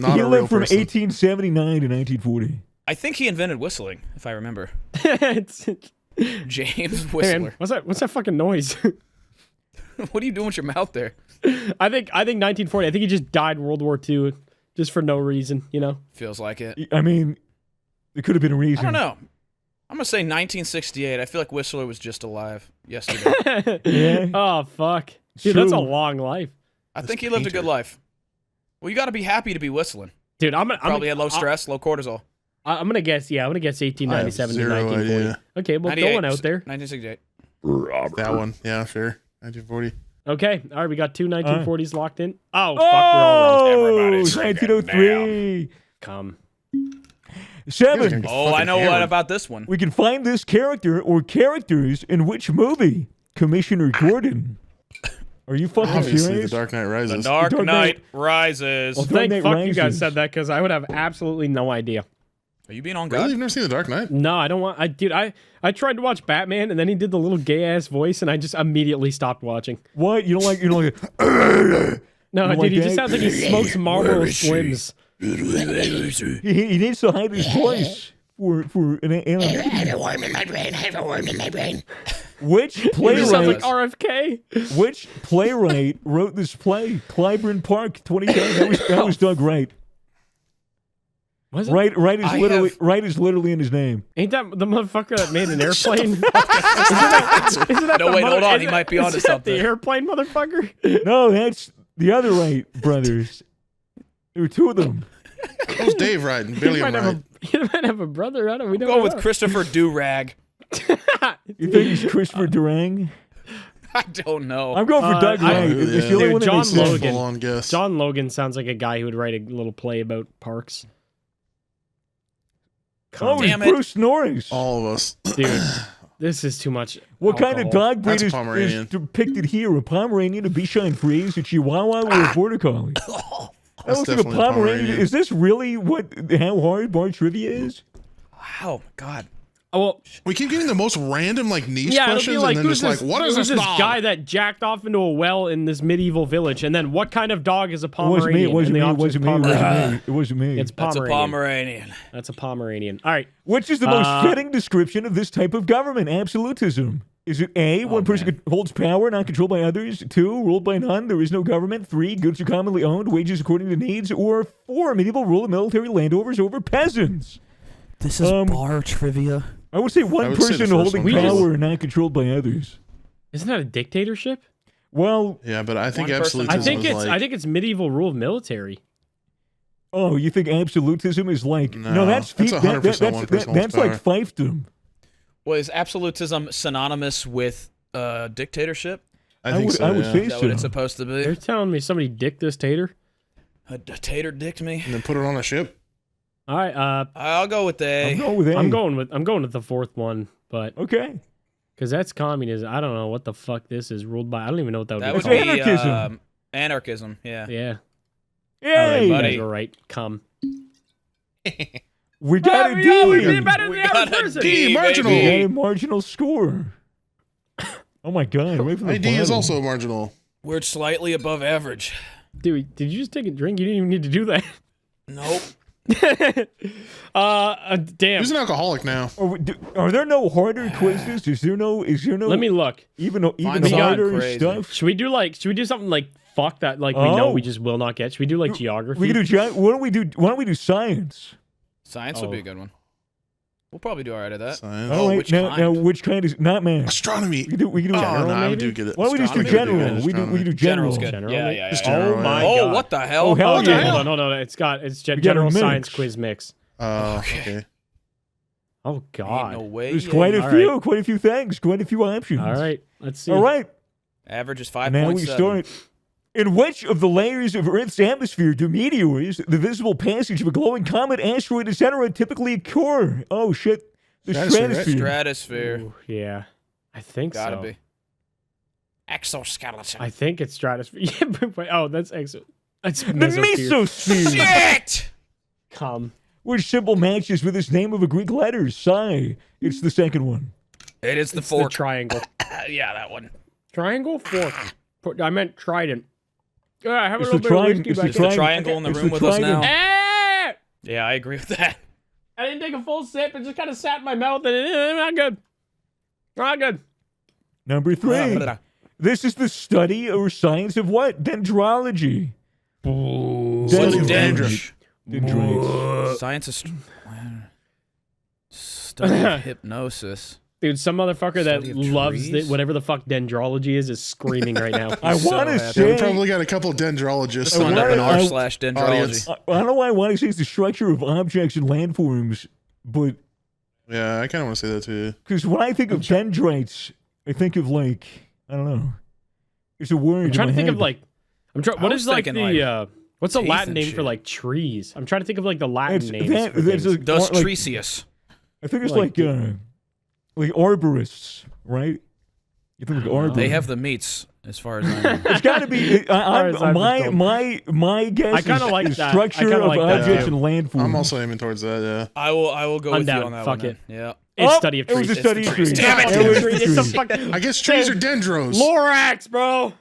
not a real lived from person. 1879 to 1940. I think he invented whistling, if I remember. It's- James Hey, Whistler. man, what's that fucking noise? What are you doing with your mouth there? I think 1940. I think he just died World War II just for no reason, you know? Feels like it. I mean, there could have been a reason. I don't know. I'm gonna say 1968. I feel like Whistler was just alive yesterday. Yeah. Oh, fuck. Dude, that's a True. long life. I think he lived a good life. Well, you got to be happy to be whistling. Dude, Probably had low stress, low cortisol. I'm gonna guess. Yeah, I'm gonna guess 1897 to I have zero 1940. idea. Okay, well, 98, going out there. 1968. That one. Yeah, sure. 1940. Okay. All right. We got two 1940s locked in. Oh, fuck. We're all wrong. Oh, Everybody's 1903. Come. 7. Oh, I know what about this one. We can find this character or characters in which movie? Commissioner Gordon. Are you fucking Obviously, The serious? Dark Knight Rises. Dark Dark Knight Knight- Rises. Well, Dark thank Knight fuck you guys Rises. said that because I would have absolutely no idea. Are you being on Really? God? You've never seen The Dark Knight? No, I don't want. I tried to watch Batman, and then he did the little gay ass voice, and I just immediately stopped watching. What? You don't like? No, You dude, like he just that? sounds like he smokes Marlboro Slims. He needs to hide his voice for an Have a worm in my brain. Have a worm in my brain. Which He just sounds like playwright? RFK. Which playwright wrote this play? Clyburn Park, 2010. That was Doug Wright. Was it? Right is I literally have- right is literally in his name. Ain't that the motherfucker that made an airplane? isn't that No, the wait, hold on, isn't he that- might be onto isn't that something. The airplane motherfucker. No, that's the other Wright brothers. There were two of them. Who's Dave Wright and Billy Wright? He might have a brother. I don't. We don't Go know. with Christopher Durag. You think he's Christopher Durang? I don't know. I'm going for Doug I- Wright. Dude, It's the only Dude, one that John makes sense. Logan. Full-on guess. John Logan sounds like a guy who would write a little play about parks. Oh, it's Damn it. Bruce Norris. All of us. Dude, this is too much. What kind of alcohol. dog breed That's a is Pomeranian. depicted here? A Pomeranian, a Bichon Frise, a Chihuahua, or a Border Collie? That That's looks like a definitely a Pomeranian. Pomeranian. Is this really how hard bar trivia is? Wow, God. Oh, well, We keep getting the most random, like, niche yeah, it'll be questions, like, and then who's just this, like, what is who's this this dog? guy that jacked off into a well in this medieval village? And then what kind of dog is a It wasn't me. Pomeranian? It wasn't And me. the It option's wasn't me. It Pomeranian. wasn't me. It wasn't me. It's That's a Pomeranian. Pomeranian. That's a Pomeranian. All right. Which is the most Uh, fitting description of this type of government? Absolutism. Is it A, one person holds power, not controlled by others? 2, ruled by none, there is no government? 3, goods are commonly owned, wages according to needs? Or 4, medieval rule of military landovers over peasants? This is bar trivia. I would say one I would say the person first holding one. power, not controlled by others. Isn't that a dictatorship? Well, Yeah, but I think One person. absolutism I think is it's. like, I think it's medieval rule of military. oh, you think absolutism is like No, that's that's that- 100% that's one person that's holds like fiefdom. Well, is absolutism synonymous with dictatorship? I think would, so, I would yeah. say Is that so. what it's supposed to They're be? telling me somebody dicked this tater. A tater dicked me? And then put it on a ship. All right. I'll go with I'm A. going with A. I'm going with the fourth one, but Okay. because that's communism. I don't know what the fuck this is ruled by. I don't even know what that would That be would It's called. be anarchism. anarchism, yeah. Yeah. Yay! All right, you buddy. guys were right. Come. We got a D. Oh, we did better than We the average got a person. D, D, marginal. We baby. got a marginal score. Oh my god! Right from the ID is bottom. also marginal. We're slightly above average. Dude, did you just take a drink? You didn't even need to do that. Nope. Damn. Who's an alcoholic now? Are there no harder quizzes? Is there no? Let me look. even Find even something harder crazy. stuff? Should we do something like fuck that? Like we know we just will not get. Should we do like geography? We can do. Why don't we do science? Science would be a good one. We'll probably do all right at that. Science. All right. which now, kind? which kind is not math? Astronomy. We can do. Oh, General, no, I maybe? do get it. Why don't we just do Astronomy would be general? good, We do astronomy. general. General's good. General, Yeah, maybe? yeah, Just yeah. general, Oh my yeah. Oh, god. what the hell? Oh, hell What the yeah. hell? Hold on, no, it's got a general mix. science quiz mix. Oh, Okay. okay. Oh Ain't god. no way. There's quite a All few, right. quite a few things, quite a few options. All right, let's see. All right. Average is And now 5.7. we start. In which of the layers of Earth's atmosphere do meteors, the visible passage of a glowing comet, asteroid, etc., typically occur? Oh shit! The Stratosphere, right? stratosphere. Stratosphere. Ooh, yeah, I think Gotta so. be. Exoskeleton. I think it's stratosphere. Yeah, but wait, oh, that's that's The mesosphere. mesosphere, Shit! Come. which symbol matches with its name of a Greek letter, psi. It's the second one. It is the It's the fork. triangle. Yeah, that one. Triangle fork. I meant trident. Yeah, have a It's little the bit of triangle. whiskey It's back the in. The triangle in the It's room the with us triangle. now. Ah! Yeah, I agree with that. I didn't take a full sip. It just kind of sat in my mouth, and not good. Not good. Number 3. Blah. This is the study or science of what? Dendrology. What's Dendrology. dandruff? Dendrites. Science is study of hypnosis. Dude, some motherfucker that Study of loves trees? whatever the fuck dendrology is screaming right now. I So want to happy. Yeah, we say. probably got a couple dendrologists Signed on up in I- r/dendrology. audience. I don't know why I want to say it's the structure of objects and landforms, but Yeah, I kind of want to say that too. because when I think of dendrites, I think of like I don't know. There's a word. I'm trying to think of head. like. What was is like thinking, the what's the teeth Latin and name for shit. like trees? I'm trying to think of like the Latin It's- names. that- for there's things. a- Dos like- Tresius. I think it's like like arborists, right? You think like arborists? They have the meats, as far as I know. It's got to be. as I've been My guess I kinda is, like is that. I structure kinda of like that, objects too. and landforms. I'm also aiming towards that. Yeah. I will go with you down. on that Fuck one. it. Then. Yeah. It's Oh, study of it was trees. a study It's of the trees. trees. Damn it, It was Tree. the It's a trees. fucking I guess trees are dendros. Lorax, bro.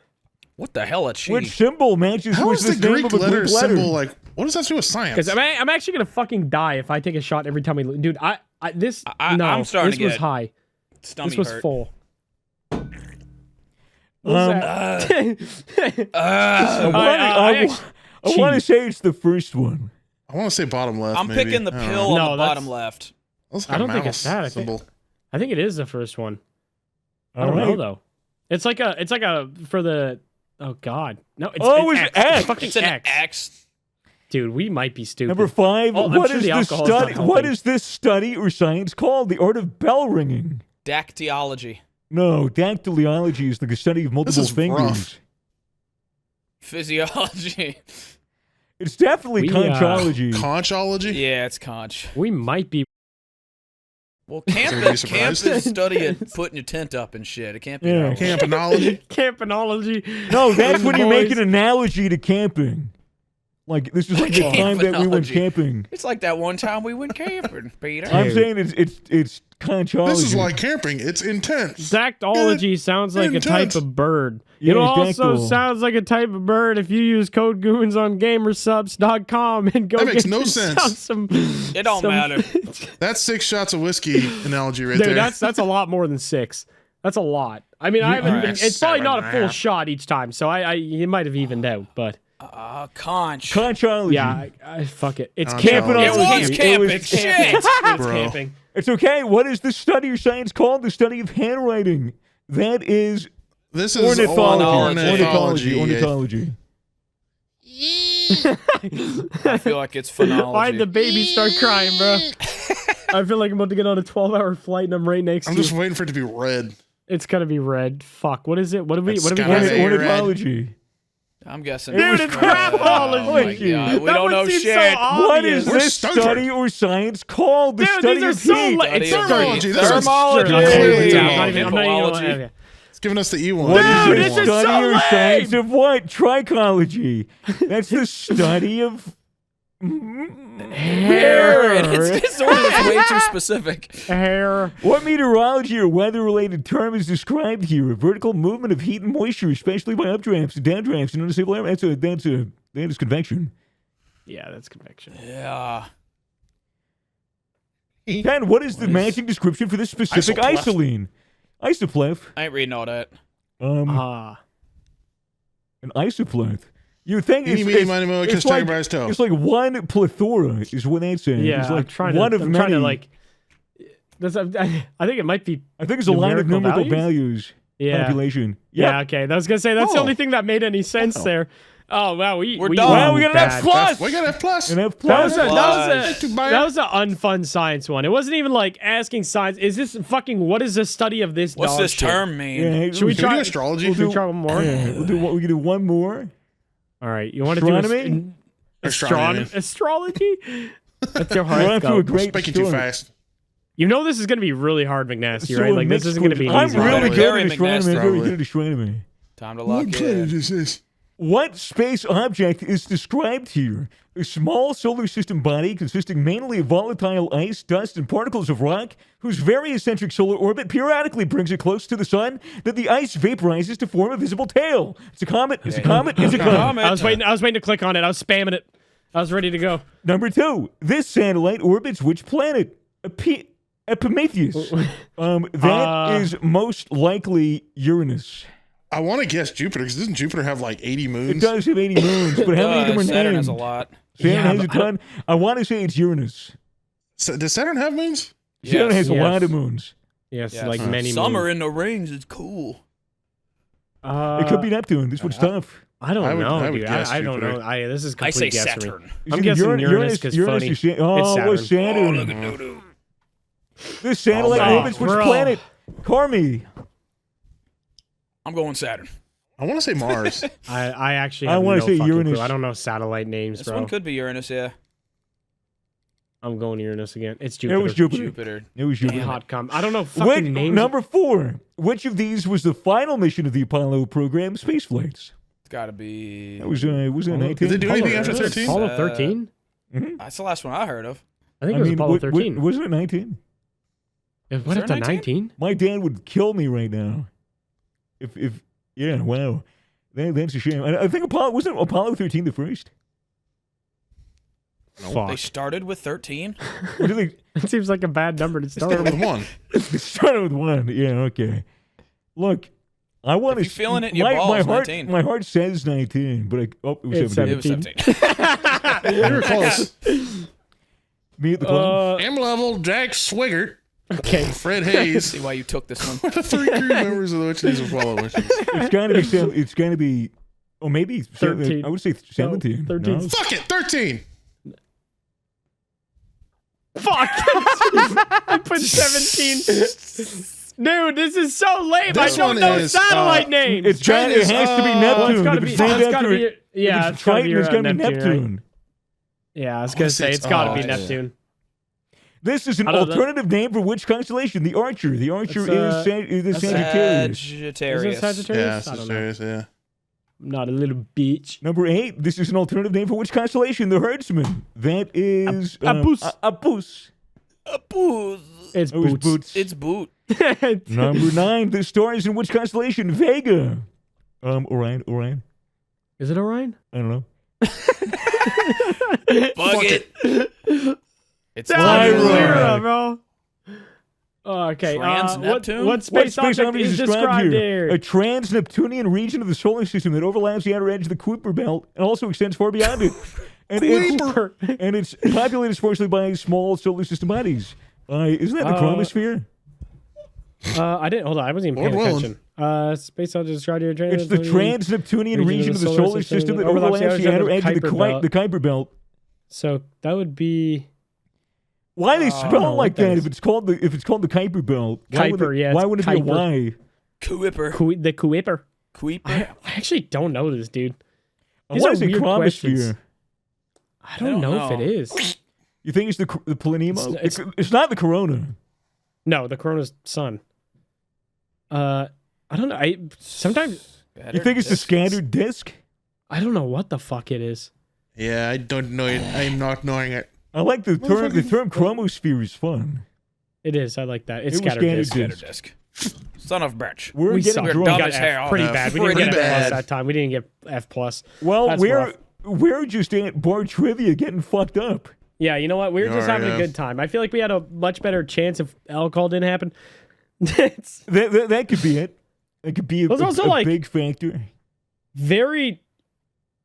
What the hell, a cheat? Which symbol matches How with is the the name Greek of a letter Greek letter? symbol like? What does that have to do with science? Because I'm actually gonna fucking die if I take a shot every time we. Dude, this no. I'm starting this to was get high. Stomach This was hurt. full. What was that? I want to say it's the first one. I want to say bottom left. I'm maybe. picking the I don't pill know. on No, the that's- bottom left. That's I don't a think mouse it's that. I think- symbol. I think it is the first one. I All don't know right. though. It's like a for the. Oh God, no! It's, Oh, it's it's X. X. It's fucking It's an X. X. Dude, we might be stupid. Number 5. Oh, I'm what sure is the this alcohol's not study? helping. What is this study or science called? The art of bell ringing. Dactyology. No, dactyliology is the study of multiple is fingers. rough. Physiology. It's definitely We, conchology. Conchology. Yeah, it's conch. We might be. Well, camp Would you be is camp surprised? is study of putting your tent up and shit. It can't be. Yeah. that. Campanology. Campanology. No, that's when you make Boys. an analogy to camping. Like this is like the time that we went Campanology. camping. It's like that one time we went camping, Peter. I'm saying it's conchology. This is like camping. It's intense. Dactology sounds like a type Intense. of bird. Yeah, It also dactyl. sounds like a type of bird if you use code Goons on gamersubs.com and go That makes get no yourself sense. some. It don't matter. That's 6 shots of whiskey analogy right Dude, there. that's a lot more than 6. That's a lot. I mean, I haven't. Alright, It's probably not a full 7.5. shot each time, so it might have evened out. But Conch. conchology. yeah, I fuck it. It's Conchology. Campanology. It was camping. camping. It was Shit. It's Bro. camping. It's okay. What is the study or science called? The study of handwriting. That is This is ornithology. ornithology. Ornithology. I feel like it's phonology. Why'd the baby start crying, bro? I feel like I'm about to get on a 12-hour flight and I'm right next I'm to just you. waiting for it to be red. It's gonna be red. Fuck. What is it? What do we? It's What do we gotta get? be Ornithology. I'm guessing. Dude, was it's crap. craphology. Oh my God. We That don't one know seems so shit. What is We're this stoned. study or science called? The Dude, study these are of so heat. late. It's Study of Thermology. heat. This is Thermology. clearly I'm wrong. not even Hippology. gonna. It's giving us the E1. What is Dude, the this is study so or lame. science of what? Trichology. That's the study of Hair. It's sort of way too specific. Hair. What meteorology or weather-related term is described here? A vertical movement of heat and moisture, especially by updrafts and downdrafts in unstable air. That is convection. Yeah, that's convection. Yeah. Ken, what is the matching description for this specific Isopleth. isoline? Isopleth. I ain't reading all that. An isopleth. You think Eeny, meeny, miny, moe, kiss tiger by his toe. it's like one plethora is what that's saying. Yeah, it's like I'm trying one to. of I'm many. trying to like. I think it might be. I think it's a line of numerical numerical values. Yeah. Population. Yeah. Yep. Okay. I was gonna say that's the Oh. only thing that made any sense there. Oh wow, We're we done. Well, we got an F bad. plus. We got F plus. An F That plus. was a Plus. that was an unfun science one. It wasn't even like asking science. Is this fucking what is the study of this? What's dog this shit? term mean? Yeah, Should we Can we try do astrology? We'll Should we do- try one more? Yeah, we can do one more. All right. You want to do Astronomy? Astronomy. astrology? That's your We're off to a horoscope. great Speaking too start. fast. You know this is gonna be really hard, McNasty, So right? a Like this mixed isn't gonna be I'm easy. really Probably. good Very at astronomy. I'm very Probably. good at astronomy. Time to lock What in. planet is this? What space object is described here? A small solar system body consisting mainly of volatile ice, dust, and particles of rock, whose very eccentric solar orbit periodically brings it close to the sun, that the ice vaporizes to form a visible tail. It's a comet. It's a comet. It's a comet. Comet. I was waiting to click on it. I was spamming it. I was ready to go. Number 2. This satellite orbits which planet? Epimetheus. That is most likely Uranus. I want to guess Jupiter because doesn't Jupiter have like 80 moons? It does have 80 moons, but how many of them are Saturn named? has a lot. Saturn Yeah, has a but I don't- ton. I want to say it's Uranus. Does Saturn have moons? Saturn has a Yes. lot of moons. Yes, Yes. like many. Summer moons. in the rings is cool. It could be Neptune. This one's tough. I don't I would- know, I would dude. guess I don't Jupiter. know. This is I complete say guess for me. Saturn. Is I'm it guessing Uranus 'cause funny. is oh, It's Saturn. Saturn. This satellite Oh, orbits which bro. planet? Carmi. I'm going Saturn. I want to say Mars. I actually I have wanna no say fucking Uranus. clue. I don't know satellite names, This bro. one could be Uranus, yeah. I'm going Uranus again. It's It Jupiter. was Jupiter. Jupiter. It was Jupiter. Hot com. I don't know fucking names. Number 4. Which of these was the final mission of the Apollo program space flights? It's got to be. That was it 19? Did they do anything after Apollo- 13? Apollo 13? That's the last one I heard of. I think it was Apollo 13. Wasn't it 19? It Was went up there to 19? 19? My dad would kill me right now. If yeah, wow. That's a shame. I think wasn't Apollo 13 the first? They Fuck. started with 13. Or did they It seems like a bad number to start Started with. with 1. they started with 1? Yeah, okay. Look, I want to. If you're feeling it in your balls, 19. My heart says 19, but it was It's 17. It was 17. You were close. Me at the club. M level, Jack Swigert, Okay. Fred Hayes. See why you took this one. The 3 crew members of which these Apollo missions. It's gotta be. It's gotta be. Oh, maybe 13. I would say 17. 13. No? Fuck it, 13. Fuck! I put 17. Dude, this is so lame. This I don't one know is, satellite names. It has to be Neptune. it's gotta If be. it's named It's gotta after- be. Yeah, if it's gotta be Triton, it's gotta be Neptune. Neptune. Right? Yeah, I was gonna say it's- it's gotta be yeah. Neptune. This is an I don't know. alternative name for which constellation? The Archer. The Archer That's, is the that's Sagittarius. Is Sagittarius. it Sagittarius? Yeah, I don't know. Sagittarius, yeah. I'm not a little bitch. Number 8. This is an alternative name for which constellation? The Herdsman. That is Apus. Apus. A booze. It's It was boots. Boots. It's boot. Number 9. The star is in which constellation? Vega. Orion. Is it Orion? I don't know. Fuck it. It's That's Lyra. Lyra, bro. Oh, okay. Trans-Neptune? What space object is described here? A trans-Neptunian region of the solar system that overlaps the outer edge of the Kuiper belt and also extends far beyond it. And it's populated sparsely by small solar system bodies. Isn't that the chromosphere? I didn't. Hold on. I wasn't even paying Lord attention. Space object described here. It's the trans-Neptunian region of the solar system that overlaps the outer edge of the Kuiper belt. So that would be Why they spell it like that that is. if it's called the Kuiper belt? Kuiper, yeah, Why it's would it be a Kuiper. Y? Kuiper. the Kuiper. Kuiper. I actually don't know this, dude. I These want are to say weird questions. chromosphere. I don't know if it is. You think it's the Planemo? It's- It's not the Corona. No, the Corona's sun. I don't know. Sometimes You think it's the scattered disk? I don't know what the fuck it is. Yeah, I don't know it. I'm not knowing it. I like the term. The term chromosphere is fun. It is. I like that. It's It was scattered scattered disk. disk. Disc. Son of a bitch. We're We getting suck. We're drunk. dumb got as F hell. pretty Yeah, bad. We didn't pretty get a plus bad. that time. We didn't get F plus. Well, That's rough. we're just at bar trivia getting fucked up. Yeah, you know what? We were You just are, having a yeah. good time. I feel like we had a much better chance if alcohol didn't happen. It's That could be it. That could be a, There's also, a like- big factor. very,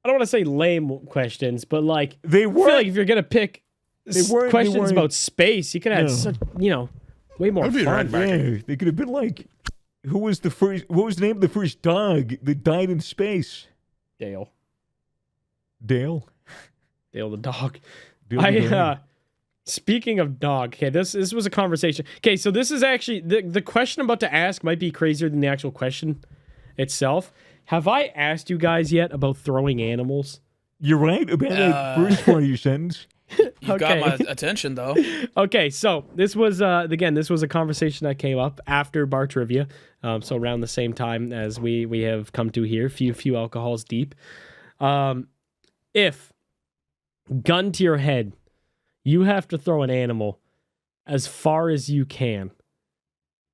I don't want to say lame questions, but like, They I were. feel like if you're going to pick weren't- questions weren't- about space, you could have No. such, way more That'd be fun. right. Yeah, they could have been like, who was the first? What was the name of the first dog that died in space? Dale. Dale. Dale the dog. Dale the dog. Speaking of dog, okay, this was a conversation. Okay, so this is actually the question I'm about to ask might be crazier than the actual question itself. Have I asked you guys yet about throwing animals? You're right about that first part of your sentence. You've got my attention though. Okay, so this was this was a conversation that came up after bar trivia, so around the same time as we have come to here, few alcohols deep. If gun to your head, you have to throw an animal as far as you can.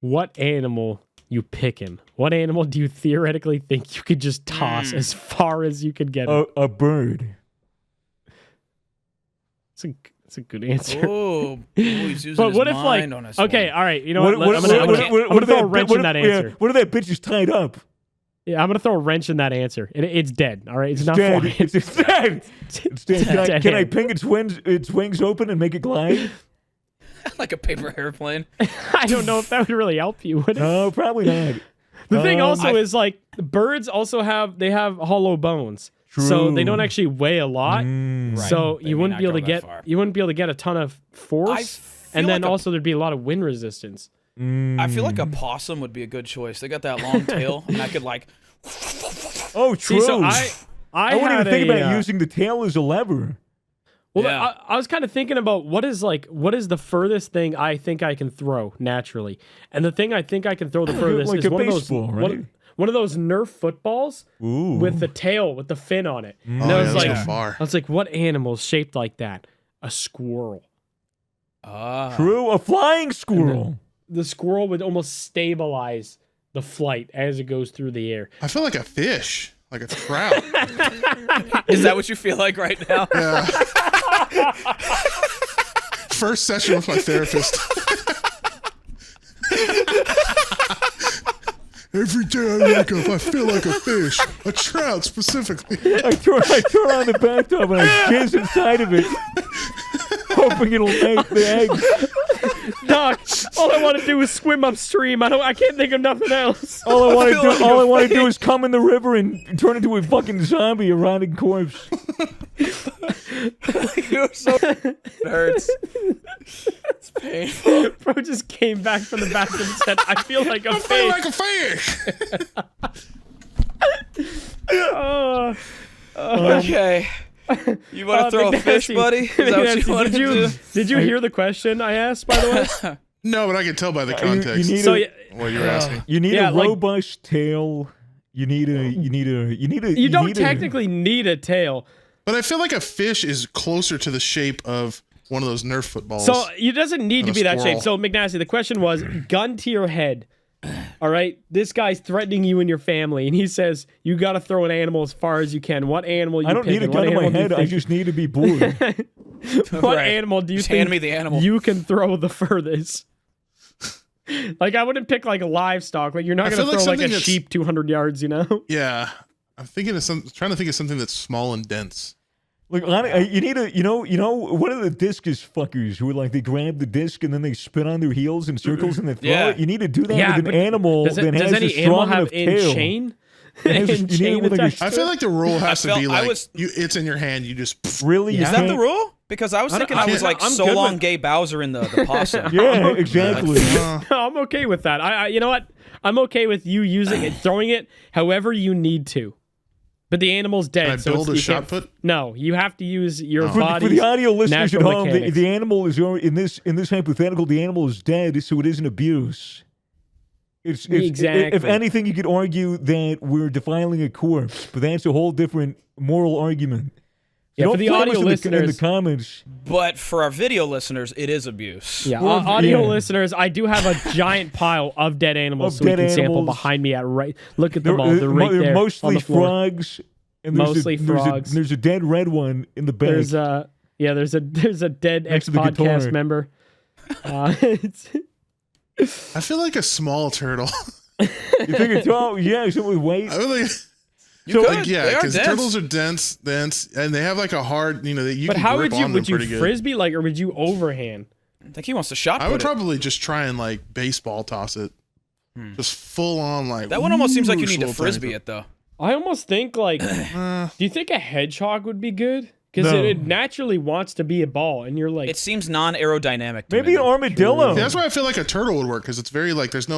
What animal you picking? What animal do you theoretically think you could just toss as far as you could get it? A bird. It's a good answer. Oh, he's using But his what if like mind on this okay, one. all right, you know what? I'm gonna if throw a wrench in that answer. What if that bitch is tied up? Yeah, I'm gonna throw a wrench in that answer. It's dead. All right, it's not Dead. flying. It's dead. It's dead. Can I Dead. ping its wings open and make it glide? Like a paper airplane. I don't know if that would really help you. Would it? No, probably not. The thing also I- is like birds also have hollow bones, so they don't True. actually weigh a lot. Mm. So They you may wouldn't not be able go to that get far. you wouldn't be able to get a ton of I force, feel and then like also there'd be a lot of wind resistance. I feel like a possum would be a good choice. They got that long tail, and I could like. Oh, true. See, so I wouldn't even had think a, about using the tail as a lever. Well, Yeah. I was kind of thinking about what is the furthest thing I think I can throw naturally, and the thing I think I can throw the furthest Like is a one baseball, of those right? one of those Nerf footballs Ooh. with the tail with the fin on it. Oh, And I yeah, was those like, go far. I was like, what animal is shaped like that? A squirrel. True, a flying squirrel. The squirrel would almost stabilize the flight as it goes through the air. I feel like a fish, like a trout. Is that what you feel like right now? Yeah. First session with my therapist. Every day I wake up, I feel like a fish, a trout specifically. I turn on the bathtub and I jizz inside of it, hoping it'll make the eggs. Doc, all I want to do is swim upstream. I can't think of nothing else. All I want to feel do, like all I a want to do is come in the river and turn into a fucking zombie, a rotting corpse. You're so it hurts. It's painful. Bro just came back from the bathroom and said, I feel like a I feel fish. like a fish. Okay. You want to throw a fish, McNasty, buddy? Is that what McNasty, you want to do? did you hear the question I asked, by the way? No, but I can tell by the context You need So a, yeah, what you're asking. you need Yeah, a like- robust tail. You you don't technically need a tail. But I feel like a fish is closer to the shape of one of those Nerf footballs. So it doesn't need to And be a that shape. squirrel. So McNasty, the question was gun to your head. All right, this guy's threatening you and your family, and he says you got to throw an animal as far as you can. What animal you I don't need a picking? gun What to my animal do you head. I think- just need to be bored. what Right. animal do you Just think hand me the animal. you can throw the furthest? Like I wouldn't pick like a livestock. Like you're not I gonna feel like throw like a something that's- sheep 200 yards. You know? yeah, I'm thinking of trying to think of something that's small and dense. Like you need a what are the discus fuckers who are like they grab the disc and then they spin on their heels in circles and they throw Yeah. it? You need to do that Yeah, with but an animal Does, that does has any a animal strong have enough in tail. chain? It has a- In you need it chain with like a attached I to feel it? like the rule has to felt- be I like was- it's in your hand. You just Really? You Is that the can't- rule? Because I was thinking I was like I'm so good long with- gay Bowser in the possum. Yeah, exactly. No, I'm okay with that. I you know what? I'm okay with you using it, throwing it however you need to. But the animal's dead. Can I so build a you shot can't- put? No, you have to use your For body. the audio listeners at natural home, mechanics. the animal is already, in this hypothetical, the animal is dead, so it isn't abuse. It's Exactly. If anything, you could argue that we're defiling a corpse, but that's a whole different moral argument. Yeah, Don't for the throw us audio in the listeners- comments. But for our video listeners, it is abuse. Yeah, Well, audio yeah. listeners, I do have a giant pile of dead animals Of so we dead can sample animals. behind me at right. Look at them all. They're, They're right they're there on mostly the floor. frogs. And there's Mostly frogs. There's a dead red one in the back. There's a there's a dead Next ex to the guitar. podcast member. It's, I feel like a small turtle. You think it's all yeah, something with weight. I really You So, could. like yeah, They are because dense. turtles are dense, and they have like a hard, that you but can how grip would you on would them you pretty good. frisbee like or would you overhand? I think he wants to shot I put would it. probably just try and like baseball toss it, just full on like. That one almost seems like you need to little frisbee tiny- it though. I almost think like, Uh, do you think a hedgehog would be good? Because No. it naturally wants to be a ball, and you're like, It seems non-aerodynamic. To Maybe me. an armadillo. that's why I feel like a turtle would work because it's very like there's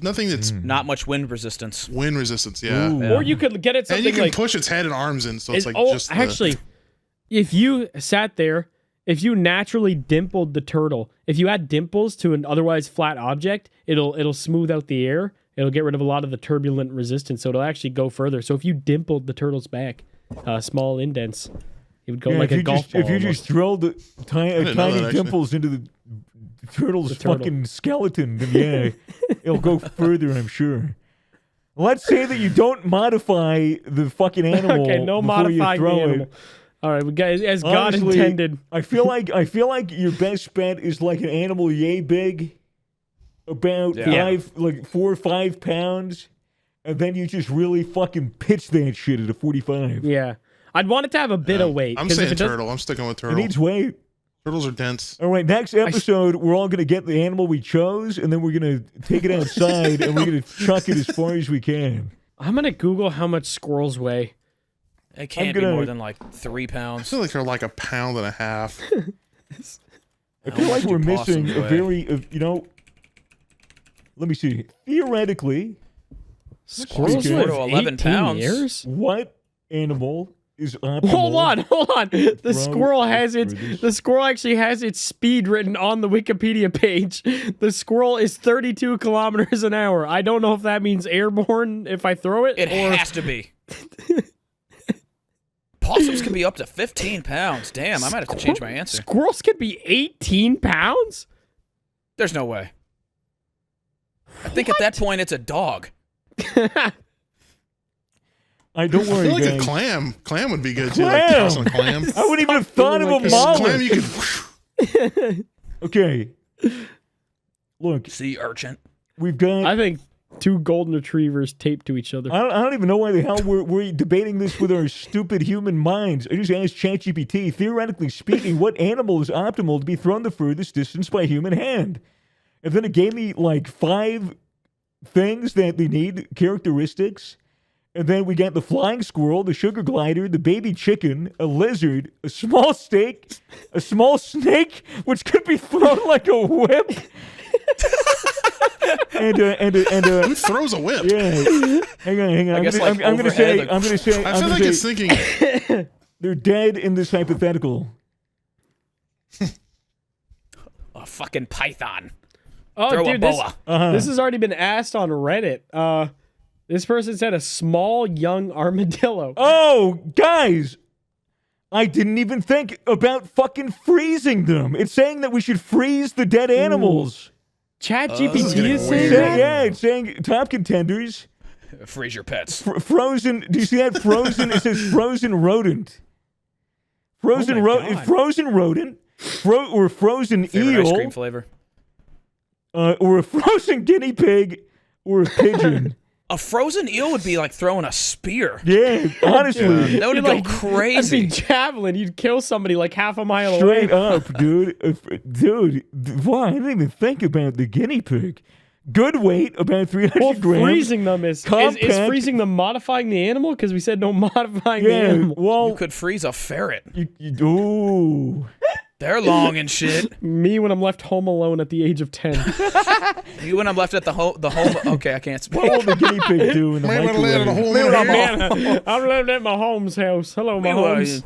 nothing that's Not much wind resistance. wind resistance. Yeah, Ooh. or you could get it and something you can like push its head and arms in, so it's like oh, just actually, if you sat there, if you naturally dimpled the turtle, if you add dimples to an otherwise flat object, it'll smooth out the air. It'll get rid of a lot of the turbulent resistance, so it'll actually go further. So if you dimpled the turtle's back, small indents, it would go Yeah, like if a you golf just, ball. If you just drilled the tiny didn't know that, actually. dimples into the turtle's turtle. fucking skeleton, then yeah, it'll go further, I'm sure. Let's say that you don't modify the fucking animal okay, no before you modifying the throw animal. it. All right, we guys, as God Honestly, intended. I feel like your best bet is like an animal yay big, about Yeah. 4 or 5 pounds, and then you just really fucking pitch that shit at a 45. Yeah, I'd want it to have a bit of weight. I'm 'cause if saying it does- turtle. I'm sticking with It turtle. needs weight. Turtles are dense. All right, next episode, we're all going to get the animal we chose, and then we're going to take it outside, and we're going to chuck it as far as we can. I'm gonna Google how much squirrels weigh. It can't be gonna- more than like 3 I pounds. feel like they're like a pound and a half. I feel like much we're do missing possums a weigh? very, let me see. Theoretically, Squirrels Okay. live 11 18 pounds. years? what animal is optimal? Hold on. The Grow squirrel has its its produce. the squirrel actually has its speed written on the Wikipedia page. The squirrel is 32 kilometers an hour. I don't know if that means airborne if I throw it. It or has to be. Possums can be up to 15 pounds. Damn, I might have to change my answer. Squirrels could be 18 pounds? There's no way. I think at that point it's a dog. I don't I worry, feel like guys. a clam. Clam would be good too. Like Clam. tossing a clam. I wouldn't even have thought of a Like Clam, mollusk. you could. Okay. Look, Sea urchin. we've got. I think two golden retrievers taped to each other. I don't even know why the hell we're debating this with our stupid human minds. I just asked ChatGPT, theoretically speaking, what animal is optimal to be thrown the furthest distance by human hand? And then it gave me like 5 things that they need, characteristics. And then we got the flying squirrel, the sugar glider, the baby chicken, a lizard, a small snake, which could be thrown like a whip. and Who throws a whip? yeah. Hang on. I guess, I'm like, gonna say, overhead, I'm gonna say, I I'm feel gonna like it's say thinking. they're dead in this hypothetical. A fucking python. Oh, Throw dude, a this, boa. this has already been asked on Reddit. This person said a small young armadillo. Oh, guys, I didn't even think about fucking freezing them. It's saying that we should freeze the dead animals. ChatGPT is getting is weird. saying that? Yeah, it's saying top contenders. Freeze your pets. Frozen. Do you see that? Frozen. It says frozen rodent. Frozen Oh my God. Frozen rodent. Or frozen Favorite ice cream eel. flavor. Or a frozen guinea pig. Or a pigeon. A frozen eel would be like throwing a spear. Yeah, honestly. That would You'd go like- crazy. That'd be javelin. You'd kill somebody like half a mile Straight away. up, dude. Why? I didn't even think about the guinea pig. Good weight, about 300 Well, grams. freezing them is Compact. freezing them modifying the animal? Because we said no modifying the Yeah, animal. well, You could freeze a ferret. ooh. They're long and shit. Me when I'm left home alone at the age of 10. You when I'm left at the home. Okay, I can't speak. What will the guinea pig do in the Man, we'll land in a microwave? hole in a Man, I'm living at my home's house. Hello, my homes.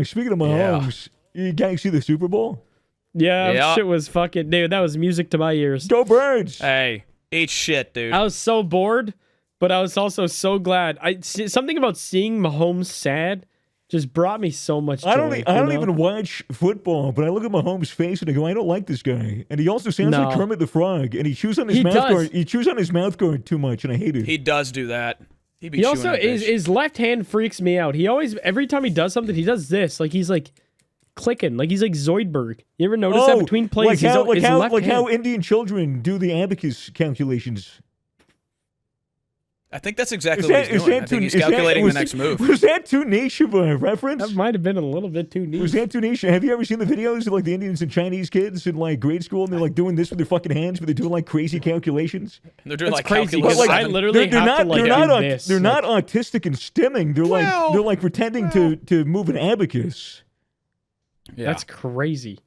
Speaking of my Yeah. homes, you guys see the Super Bowl? Yeah, Yeah. shit was fucking... Dude, that was music to my ears. Go Birds! Hey, eat shit, dude. I was so bored, but I was also so glad. Something about seeing Mahomes sad just brought me so much joy. I don't you know? even watch football, but I look at Mahomes' face and I go, I don't like this guy. And he also sounds No. like Kermit the Frog, and he chews on his He mouth does. guard. He chews on his mouth guard too much, and I hate it. He does do that. He be He chewing also that is bitch. his left hand freaks me out. He always every time he does something, he does this. Like he's like clicking. Like he's like Zoidberg. You ever notice that between plays? like how, his left hand. how Indian children do the abacus calculations. I think that's exactly what he's doing. I think he's calculating the next move. Was that too niche of a reference? That might have been a little bit too Was neat. that too niche? Have you ever seen the videos of like the Indians and Chinese kids in like grade school, and they're like doing this with their fucking hands, but they're doing like crazy calculations? They're doing That's like crazy. calculus. But, like, I literally they're have not to like they're do not this. they're Like, not autistic and stimming. They're like pretending to move an abacus. Yeah. That's crazy.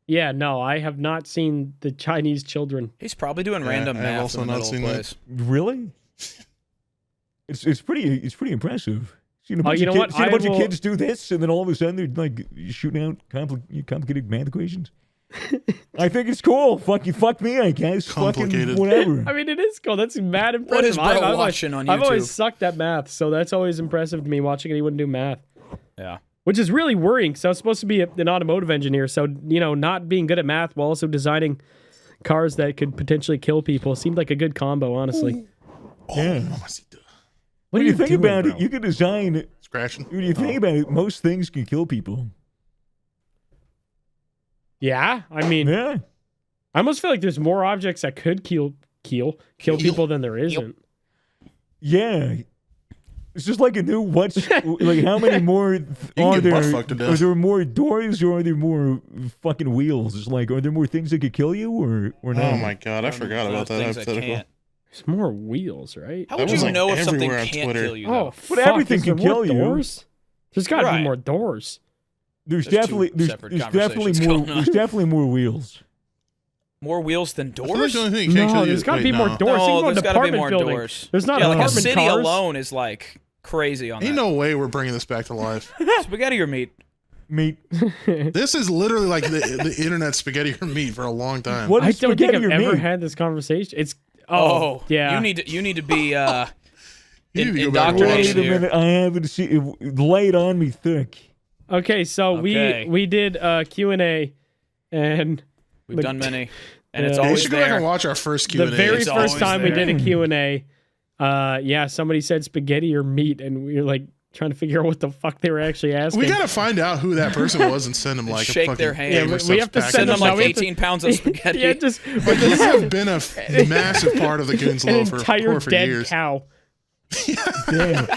Yeah, no, I have not seen the Chinese children. He's probably doing random I've math also in the not middle seen of that. plays. Really? It's pretty impressive. Seen a bunch, you of, know kids, what? seen a I bunch of will- kids do this, and then all of a sudden they're like shooting out complicated math equations. I think it's cool. Fuck me, I guess. Complicated. Fucking whatever. I mean, it is cool. That's mad impressive. What is bro I've always- watching on I've always YouTube? sucked at math, so that's always impressive to me watching anyone do math. Yeah. Which is really worrying. So I was supposed to be an automotive engineer, so not being good at math while also designing cars that could potentially kill people seemed like a good combo, honestly. Yeah. Mamacita. What When are you you think doing, about bro? it, you can design. Scratching. When you think about it, most things can kill people. Yeah, I mean, Yeah. I almost feel like there's more objects that could kill people than there isn't. Yeah. It's just like a new what's like how many more can are get butt there? fucked to Are death. there more doors or are there more fucking wheels? It's like are there more things that could kill you or not? Oh my god, I forgot about that Things that hypothetical. can't. There's more wheels, right? How That would was, you like, know if something everywhere on can't Twitter. kill you? Oh, Though? fuck, everything is there can more kill you. doors? There's got to be Right. more doors. There's There's two definitely separate conversations more going on. there's definitely more wheels. More wheels than I feel like doors? the only thing you can't No, kill there's you. got to wait, be more no. doors. No, You can go there's to got to be apartment more building. doors. There's not yeah, like a apartment city cars. alone is like crazy on Ain't that. no way we're bringing this back to life. Spaghetti or meat? Meat. This is literally like the internet spaghetti or meat for a long time. What I is don't think spaghetti I've or ever meat? had this conversation. It's Yeah. yeah. You need to be You need to go back and indoctrinated watch Wait a here. minute, I haven't seen. Lay it on me thick. Okay, so Okay. we did Q&A, and We've done many, and it's Yeah. You always should go back there. and watch our first the Q&A. very It's first always time we there. did a Q&A, yeah, somebody said spaghetti or meat, and we were like trying to figure out what the fuck they were actually asking. We gotta find out who that person was and send them like Shake a fucking their hand. Yeah, Gamer we Subs have to package. Send them like No, we have to- 18 pounds of spaghetti. yeah, just Like, you have been a massive part of the Goons an Low for entire dead years. cow. Damn.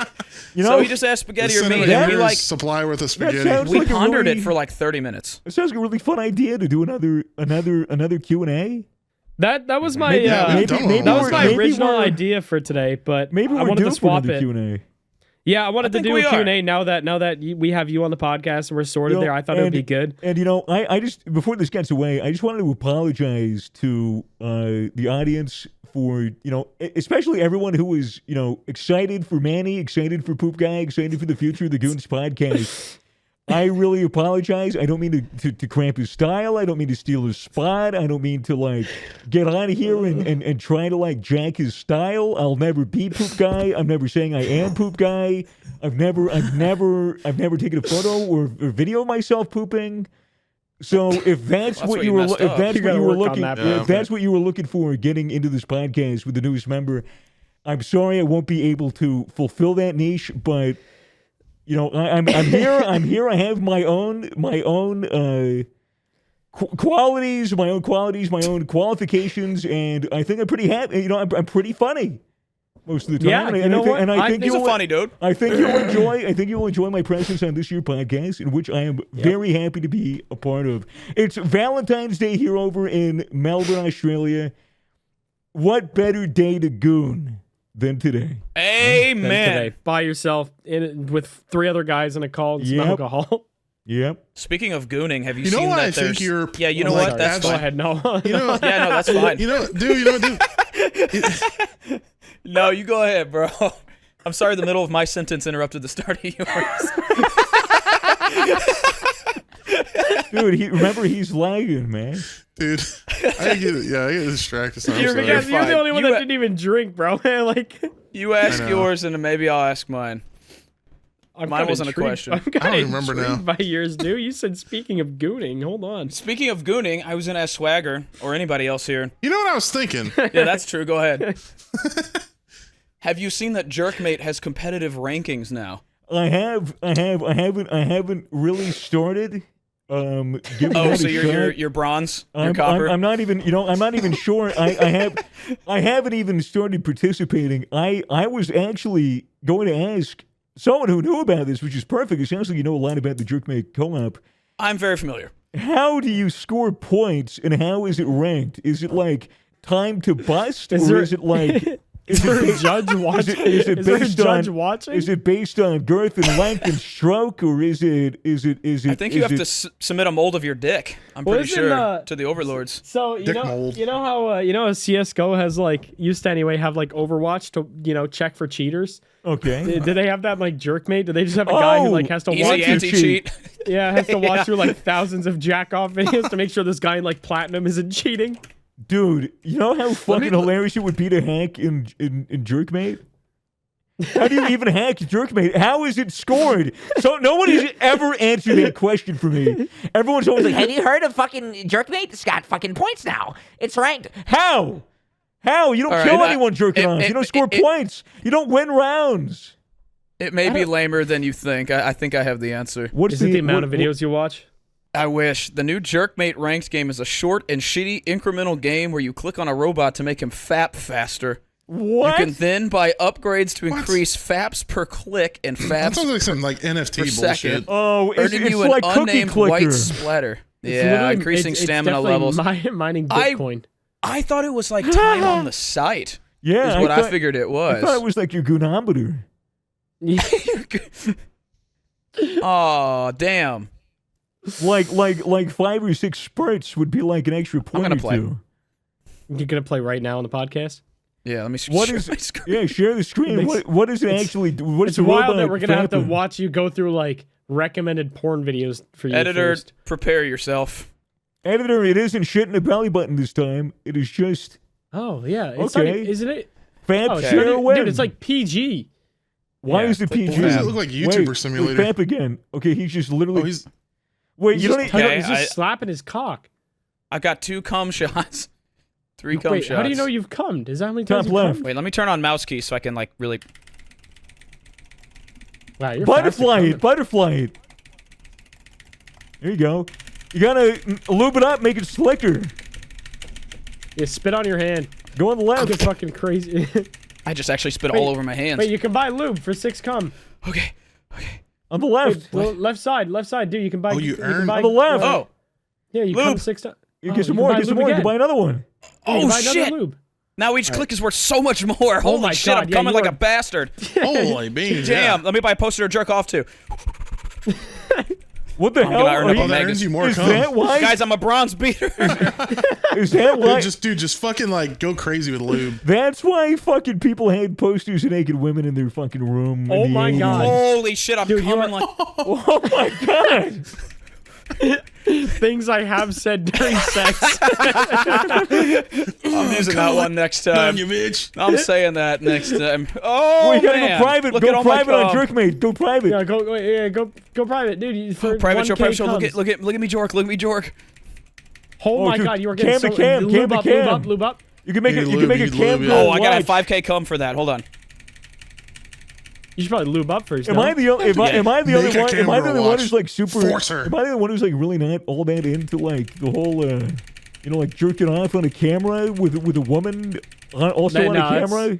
You So know, he just asked spaghetti or Send them meat, a and we year's like supply worth of sounds spaghetti. we like a pondered really- it for like 30 minutes. it sounds like a really fun idea to do another Q&A. That was my Maybe- Yeah, we've done one maybe that long was we're- my time. maybe original we're- idea for today, but Maybe I we're wanted due to for swap another it. Q&A. Yeah, I wanted to think do we a are. Q&A now that we have you on the podcast and we're sorted You know, there. I thought it would and- be good. And you know, I just before this gets away, I just wanted to apologize to the audience for especially everyone who was excited for Manny, excited for Poop Guy, excited for the future of the Goons podcast. I really apologize. I don't mean to cramp his style. I don't mean to steal his spot. I don't mean to like get out of here and try to like jack his style. I'll never be Poop Guy. I'm never saying I am Poop Guy. I've never taken a photo or video of myself pooping. So if that's, Well, what that's you where were, you if messed up. that's You what gotta you were work on looking, that, bro. if that's what you were looking for getting into this podcast with the newest member, I'm sorry I won't be able to fulfill that niche, but I'm here. I'm here. I have my own qualities, my own qualifications, and I think I'm pretty happy. I'm pretty funny most of the time. Yeah, and you know what? I I think He's a you'll- funny dude. I think you'll enjoy my presence on this year's podcast, in which I am very happy to be a part of. It's Valentine's Day here over in Melbourne, Australia. What better day to goon than today? Than Amen. today, by yourself with 3 other guys in a call and some Yep. alcohol. Yep. Speaking of gooning, have you You know seen what that I think there's... you're- Yeah, you know like, what? That's that's- Go fine. ahead, no. You know, Yeah, no, that's fine. dude. No, you go ahead, bro. I'm sorry the middle of my sentence interrupted the start of yours. Dude, he's lagging, man. Dude, I get distracted. So I'm You're, sorry. you're the fine. only one You- that didn't even drink, bro. Like, You ask know. yours, and then maybe I'll ask mine. I'm Mine kinda wasn't a intrigued- question. I'm kinda I don't remember now. intrigued by yours, dude. You said speaking of gooning. Hold on. Speaking of gooning, I was gonna ask Swagger or anybody else here. You know what I was thinking? Yeah, that's true. Go ahead. Have you seen that Jerkmate has competitive rankings now? I haven't really started. Giving Oh, that so a you're shot. bronze, you're I'm copper. I'm not even, I'm not even sure. I haven't even started participating. I was actually going to ask someone who knew about this, which is perfect. It sounds like you know a lot about the Jerkmate co-op. I'm very familiar. How do you score points, and how is it ranked? Is it like time to bust, Is or there- is it like? Is there a judge watching? Is there a judge watching? Is it based on girth and length and stroke, or is it? I think you have to submit a mold of your dick. I'm Well, pretty isn't, sure to the overlords. So Dick mold. you know how CS:GO has like used to anyway have like Overwatch to check for cheaters. Okay. Did they have that in, like Jerkmate? Do they just have a guy who like has to Easy watch? anti-cheat. Yeah, has to watch Yeah. through like thousands of jack off videos to make sure this guy in like platinum isn't cheating. Dude, you know how fucking hilarious it would be to hack in Jerkmate? How do you even hack Jerkmate? How is it scored? So no one has ever answered that question for me. Everyone's always like, Have you heard of fucking Jerkmate? It's got fucking points now. It's ranked. how? How? You don't All right, kill I- anyone jerking it- off. it- You don't score it- points. You don't win rounds. It may be lamer than you think. I think I have the answer. What's Is it the amount of videos you watch? I wish. The new Jerkmate ranked game is a short and shitty incremental game where you click on a robot to make him fap faster. What? You can then buy upgrades to increase faps per click and That faps sounds like some like NFT per second, bullshit. Oh, it's earning you an like cookie unnamed clicker. white splatter. It's Yeah, literally- increasing it's stamina definitely levels. Mining I- Bitcoin. I thought it was like time on the site. Yeah, Is what I thought- figured it was. I thought it was like your goonometer. Oh, damn. Like 5 or 6 spurts would be like an extra point gonna or play. two. You're gonna play right now on the podcast. Yeah, let me. What share is? my screen. Yeah, share the screen. What does it actually do? What is It's the wild robot that we're gonna have to fapping? watch you go through like recommended porn videos for you. Editor, first. prepare yourself. Editor, it isn't shit in the belly button this time. It is just Oh yeah, it's Okay. like, isn't it? fab Oh, share dude, win. it's like PG. Why Yeah, is it click PG? Why does it look like YouTuber Wait, Simulator? Fap again. Okay, he's just literally. Oh, he's Wait, He's you just, don't. Okay, he's just I- slapping his cock. I've got 2 cum shots. 3 cum Wait, shots. how do you know you've cummed? Is that how many Top times you've left. cummed? Wait, let me turn on mouse key so I can like really. Wow, you're fast at Butterfly coming. it, butterfly it. There you go. You gotta lube it up, make it slicker. Yeah, spit on your hand. Go on the Get left. fucking crazy. I just actually spit Wait, all over my hands. Wait, you can buy lube for 6 cum. Okay. On the left. Well, left side, dude. You can buy. Oh, you can earned- buy, On the left. Oh. Yeah, you Lube. come 6 times. You get some more. Get some more. You can buy another one. Oh buy another shit! lube. Now each click is worth so much more. Holy my shit! God, I'm yeah, coming you like are- a bastard. holy beans. Damn! Yeah. Let me buy a poster to jerk off to. What the hell? gonna earn Are up you- on That Magnus. earns you more is cum. that why? Guys, I'm a bronze beater. Is that why? Just fucking like go crazy with lube. That's why fucking people had posters of naked women in their fucking room. in Oh the my 80s. God. Holy shit! I'm Dude, you coming are- like. Oh my god. Things I have said during sex. I'm using that one next time. You bitch. I'm saying that next time. Oh We gotta man! go private. Look at Go all my private on cum. Jerkmate. Go private. yeah, go private, dude. For Private show, 1K private show. Look comes. at me, Jork. Look at me, Jork. Oh my dude, god, you were getting cam to so cam, lube cam to up, cam. lube up, lube up. You can make You it. need You can lube, make a you need cam lube, girl Oh, I got a watch. 5K cum for that. Hold on. You should probably lube up first. Am no? I the only? Am I the Make only a one? Am I the camera only one watch. who's like super? Force her. Am I the one who's like really not all that into like the whole, you know, like jerking off on a camera with a woman also on a No, camera?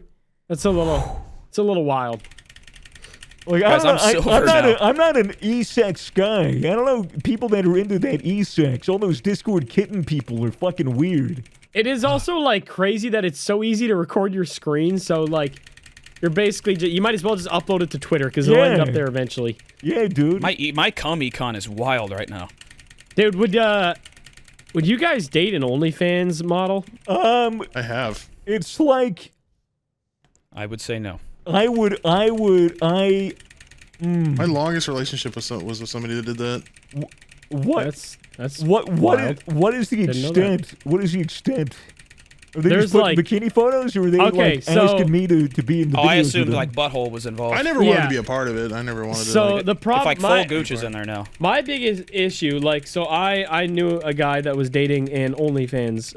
That's a little wild. Like Guys, I I'm don't know, silver I'm not. now. I'm not an e-sex guy. I don't know people that are into that e-sex. All those Discord kitten people are fucking weird. It is also like crazy that it's so easy to record your screen. So like, you're basically you might as well just upload it to Twitter because it'll end Yeah. up there eventually. Yeah, dude. My cum econ is wild right now. Dude, would you guys date an OnlyFans model? I have. It's like I would say no. I would. My longest relationship was with somebody that did that. What? That's What wild. what is the Didn't know that. extent? What is the extent? Are they There's just putting like- bikini photos, or are they Okay, like so- asking me to be in the Oh, videos I with assumed them? like butthole was involved. I never wanted Yeah. to be a part of it. I never wanted to. So Like, the If problem, like full gooch is in there now. my biggest issue, like, so I knew a guy that was dating an OnlyFans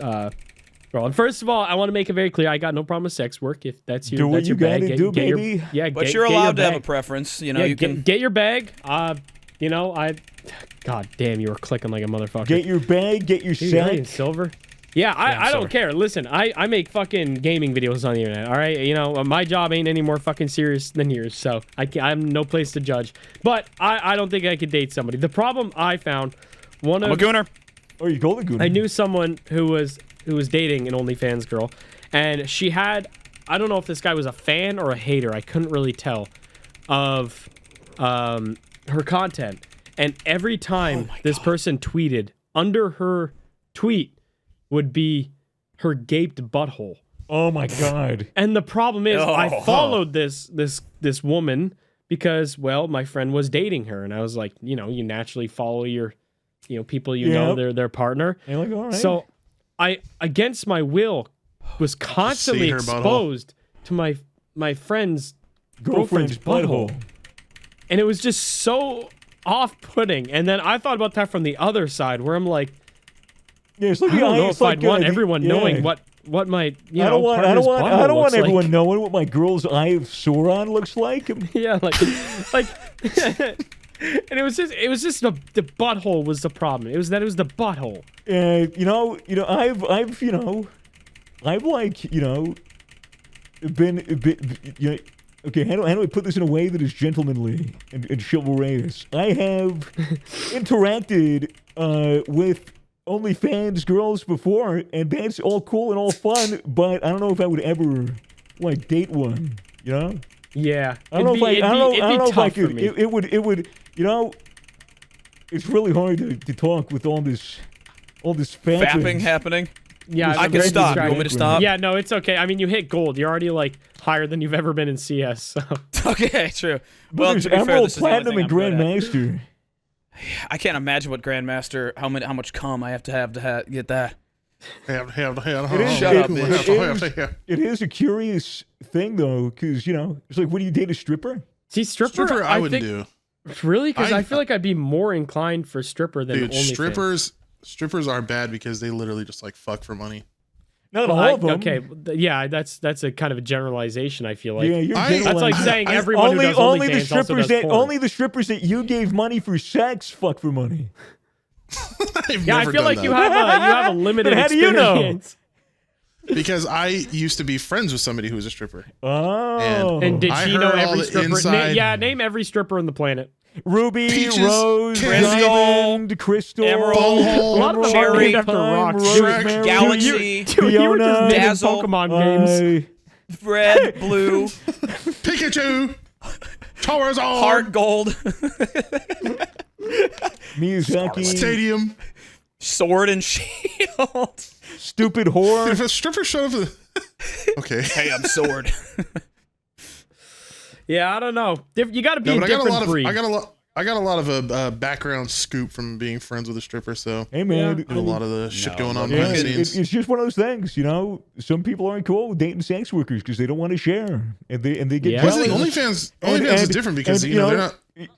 girl. And first of all, I want to make it very clear, I got no problem with sex work. If that's your, Do what that's you your bag. gotta do, get your, baby. yeah, But get, you're get your allowed to have a bag. preference. You know, Yeah, you can. get your bag. You know, God damn, you were clicking like a motherfucker. Get your bag, get your Dude, you're sack. in silver. Yeah, I'm I silver. don't care. Listen, I make fucking gaming videos on the internet. All right, you know my job ain't any more fucking serious than yours, so I'm no place to judge. But I don't think I could date somebody. The problem I found, I'm a gooner. Oh, you go the goon. I knew someone who was dating an OnlyFans girl, and she had, I don't know if this guy was a fan or a hater. I couldn't really tell of her content. And every time this person tweeted, under her tweet would be her gaped butthole. Oh my god. And the problem is, I Oh. followed this woman because, well, my friend was dating her, and I was like, you know, you naturally follow your, you know, people you know, Yep. their partner. And like, all right. So, I, against my will, was constantly her butthole. exposed to my friend's girlfriend's butthole. and it was just so off-putting. And then I thought about that from the other side, where I'm like, Yeah, it's like I don't know it's if like, I'd want the- everyone yeah. knowing what my I don't want. I partner's don't want. I butthole don't want looks like. everyone knowing what my girl's eye of Sauron looks like. Yeah, like, and it was just the butthole was the problem. It was the butthole. I've like, been, okay, how do I put this in a way that is gentlemanly and chivalrous? I have interacted with OnlyFans girls before, and that's all cool and all fun, but I don't know if I would ever, like, date one, you know? Yeah, I don't know if I could. For me. It would, it's really hard to talk with all this Fapping fapping. happening. Yeah, I I'm can very stop. You distracted. want me to stop? Yeah, no, it's okay. I mean, you hit gold. You're already like higher than you've ever been in CS. So. Okay, true. But Well, there's to be fair, Emerald, this is the only Platinum, thing and I'm good at. Grandmaster. I can't imagine what Grandmaster, how much cum I have to get that. Shut Shut up, bitch. It is a curious thing though, because it's like, would you date a stripper? See, stripper, I wouldn't think, do. Really? Because I- I feel like I'd be more inclined for stripper than Dude, OnlyFans. strippers are bad because they literally just like fuck for money. Not Well, all of them. okay, yeah, that's a kind of a generalization. I feel like. Yeah, you're That's That's like generalizing. saying I- everyone who does only the OnlyFans also strippers does porn. only the strippers that you gave money for sex fuck for money. I've Yeah, I never feel done like that. you have a limited But how do you know? experience. Because I used to be friends with somebody who was a stripper. Oh, And did I she know heard all every the stripper? inside- Name every stripper on the planet. Ruby, Peaches, Rose, Candy, Diamond, Crystal, Emerald, Ballhole, A lot of them are Cherry, named after Time, rocks. Shrek, Rosemary, Galaxy, Dude, you were just Fiona, naming Dazzle, Pokemon games. red, blue, Pikachu, Charizard, heart, gold, Miyazaki, Stadium. sword, and shield. stupid Dude, whore. if a stripper showed up with okay. Hey, I'm sword. Yeah, I don't know. You got to be No, a but I got a different lot of breed. I got a lot of background scoop from being friends with a stripper, so Hey man, Yeah. and a lot of the shit going on yeah, behind the scenes. it's just one of those things, Some people aren't cool with dating sex workers because they don't want to share, and they get Yeah. Well, I jealous. think OnlyFans And- is and- different because and,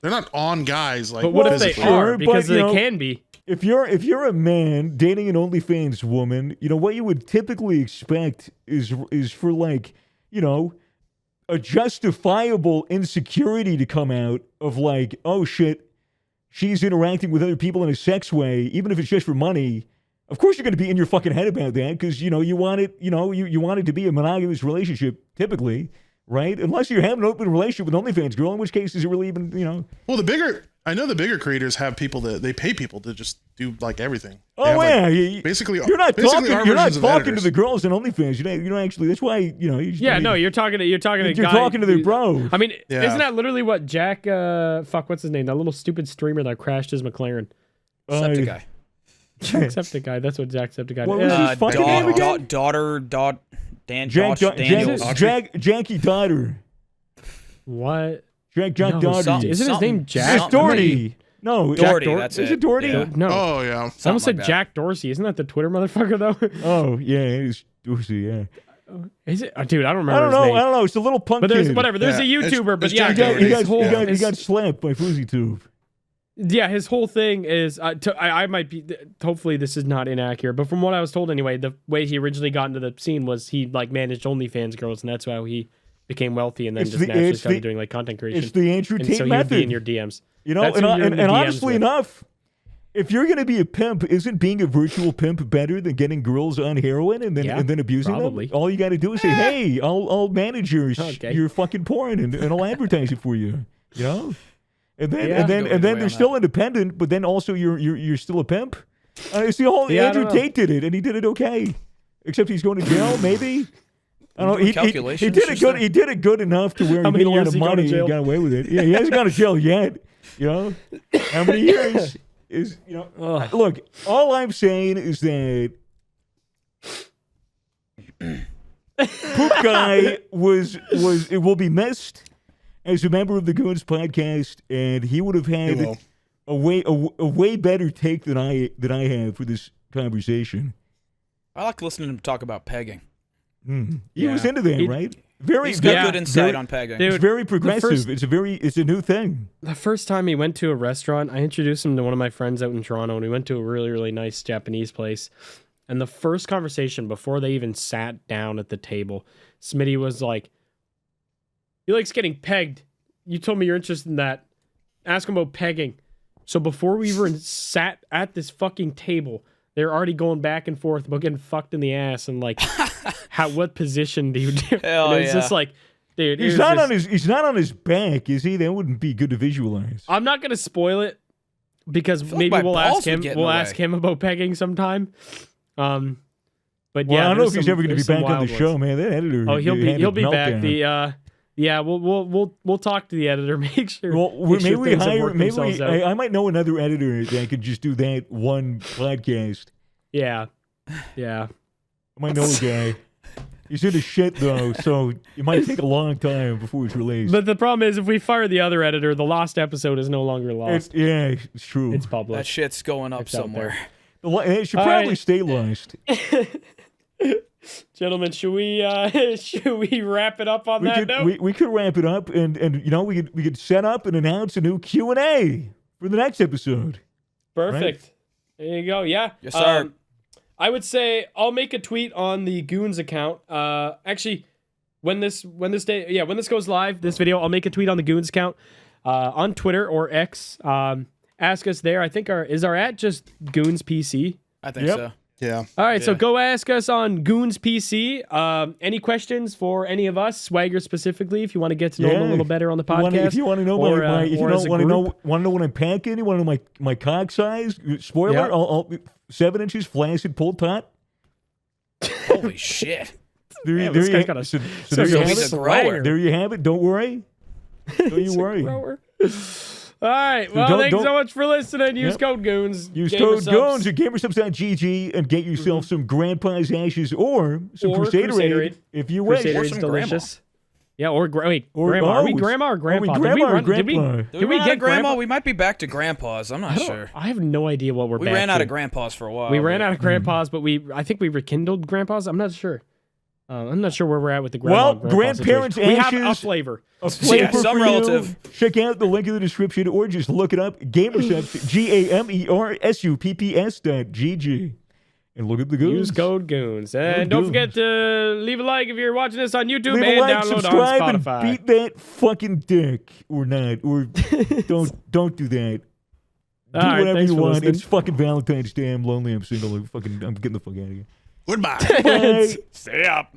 they're not on guys like but what if they physically. Sure, are? Because but, they can be. If you're a man dating an OnlyFans woman, what you would typically expect is for like, a justifiable insecurity to come out of like, oh shit, she's interacting with other people in a sex way, even if it's just for money. Of course you're going to be in your fucking head about that because you want it, you want it to be a monogamous relationship typically, right? Unless you're having an open relationship with an OnlyFans girl, in which case is it really even, Well, I know the bigger creators have people that they pay people to just do like everything. They Oh have, like, yeah, you- basically you're not basically talking. our You're not versions of talking to editors. the girls in OnlyFans. You don't actually. That's why you just Yeah, don't no, even- you're talking to you're guy, talking to their bros. I mean, Yeah. isn't that literally what Jack? What's his name? That little stupid streamer that crashed his McLaren. Septic guy. Jacksepticeye. That's what Jacksepticeye What is. was his fucking name again? Dan Jack, Josh, Daniel. Jackie Daughter. What? Jack No, Doherty. isn't his name Something- Jack? It's Doherty. No, Doherty, Jack that's Is it. it Doherty? Yeah. No. Oh yeah. I almost Something said like that. Jack Dorsey. Isn't that the Twitter motherfucker though? Oh yeah, it's Dorsey. Yeah. Is it? Dude, I don't remember I don't his know. name. I don't know. It's a little punk But there's kid. whatever. There's Yeah, a YouTuber, but it's yeah, Jack He got, Doherty. he got, his whole, he got, he his- got slapped by FouseyTube. yeah, his whole thing is. I might be. Hopefully, this is not inaccurate, but from what I was told anyway, the way he originally got into the scene was he like managed OnlyFans girls, and that's how he became wealthy, and then It's just the- naturally it's started the- doing like content creation. It's the Andrew and Tate so you'd method. be in your DMs. You know, That's and, who you're in the and DMs honestly with. enough, if you're gonna be a pimp, isn't being a virtual pimp better than getting girls on heroin and then Yeah, abusing probably. them? All you got to do is say, "Hey, I'll manage Okay. your fucking porn and I'll advertise it for you." You know, and then Yeah. and then Go and either then way they're on still independent, but then also you're still a pimp. It's the whole Yeah, I Andrew don't know. Tate did it, and he did it okay, except he's going to jail maybe. I don't know. Doing He calculations did it just good. there? He did it good enough to where How he many made a lot years of he gone to money jail? and got away with it. Yeah, he hasn't gone to jail yet. You know, how many years is Ugh. Look, all I'm saying is that Poop Guy it will be missed as a member of the Goons podcast, and he would have He had will. a way better take than I have for this conversation. I like listening to him talk about pegging. He was Yeah. into that, He- right? Very He's got Yeah. good insight very- on pegging. Dude, It's very progressive. first- It's a new thing. The first time he went to a restaurant, I introduced him to one of my friends out in Toronto, and we went to a really, really nice Japanese place. And the first conversation, before they even sat down at the table, Smitty was like, "He likes getting pegged. You told me you're interested in that. Ask him about pegging." So before we even sat at this fucking table, they're already going back and forth about getting fucked in the ass and like, what position do you do? Hell And it's yeah. just like, dude, He's not on his back, is he? That wouldn't be good to visualize. I'm not gonna spoil it because feel like maybe my we'll balls ask would him. get in We'll the ask way. him about pegging sometime. But Well, yeah, I don't know there's if he's some- ever going to be there's some back on the wild show, ones. man. That editor. Oh, he'll had a be back. meltdown. Yeah, we'll talk to the editor. Make sure. Well, make maybe sure we things have hire. worked Maybe themselves out. I might know another editor that could just do that one podcast. Yeah, yeah. I might know a guy. He's into shit though, so it might take a long time before it's released. But the problem is, if we fire the other editor, the lost episode is no longer lost. It's true. It's public. That shit's going up It's out somewhere. It should All probably right. stay lost. Gentlemen, should we wrap it up on that note? We could wrap it up, and we could set up and announce a new Q&A for the next episode. Perfect. There you go. Yeah. Yes, sir. I would say I'll make a tweet on the Goons account. Actually, when this goes live, this video, I'll make a tweet on the Goons account on Twitter or X. Ask us there. I think is our at just Goons PC. I think Yep. so. Yeah. All right, so Yeah. go ask us on Goons PC. Any questions for any of us, Swagger specifically, if you want to get to know him a little better on the podcast? If you want to know or, if you or as a want to group. know what I'm packing, you want to know my cock size? Spoiler: Yeah. I'll 7 inches, flaccid, pull top. Holy shit. There this you guy's ha- got a- so so there you he's have a it. grower. There you have it. Don't worry. Don't you worry. Grower. All right, well, Don't- thanks don't- so much for listening. Use Yep. code Goons. Use Gamer code subs. GOONS at gamersubs.gg and get yourself some Grandpa's Ashes or some Or Crusader Crusader Aid Aid. if you wish. Crusader Or is some delicious. Yeah, or grandma. Or- Are we oh, grandma or grandpa? Are we grandma or Did we grandpa? Did Did we run out get of grandma? grandpa? We might be back to grandpa's. I'm not sure. I have no idea what we're We back ran out to. of grandpa's for a while. We ran but- out of grandpas, but I think we rekindled grandpas. I'm not sure. I'm not sure where we're at with the grandma. Well, and grandpa grandparents' situation. We have a ashes- flavor. A flavor some for relative. You. Check out the link in the description or just look it up. Gamersubs, GAMERSUPPS.GG. And look at the goons. Use code Goons. And Code don't Goons. forget to leave a like if you're watching this on YouTube Leave a and like, download subscribe, on and Spotify. beat that fucking dick. Or not. Or don't do that. Do All right, whatever thanks you for want. listening. It's fucking Valentine's Day. I'm lonely. I'm single. I'm getting the fuck out of here. Goodbye. Bye. Stay up.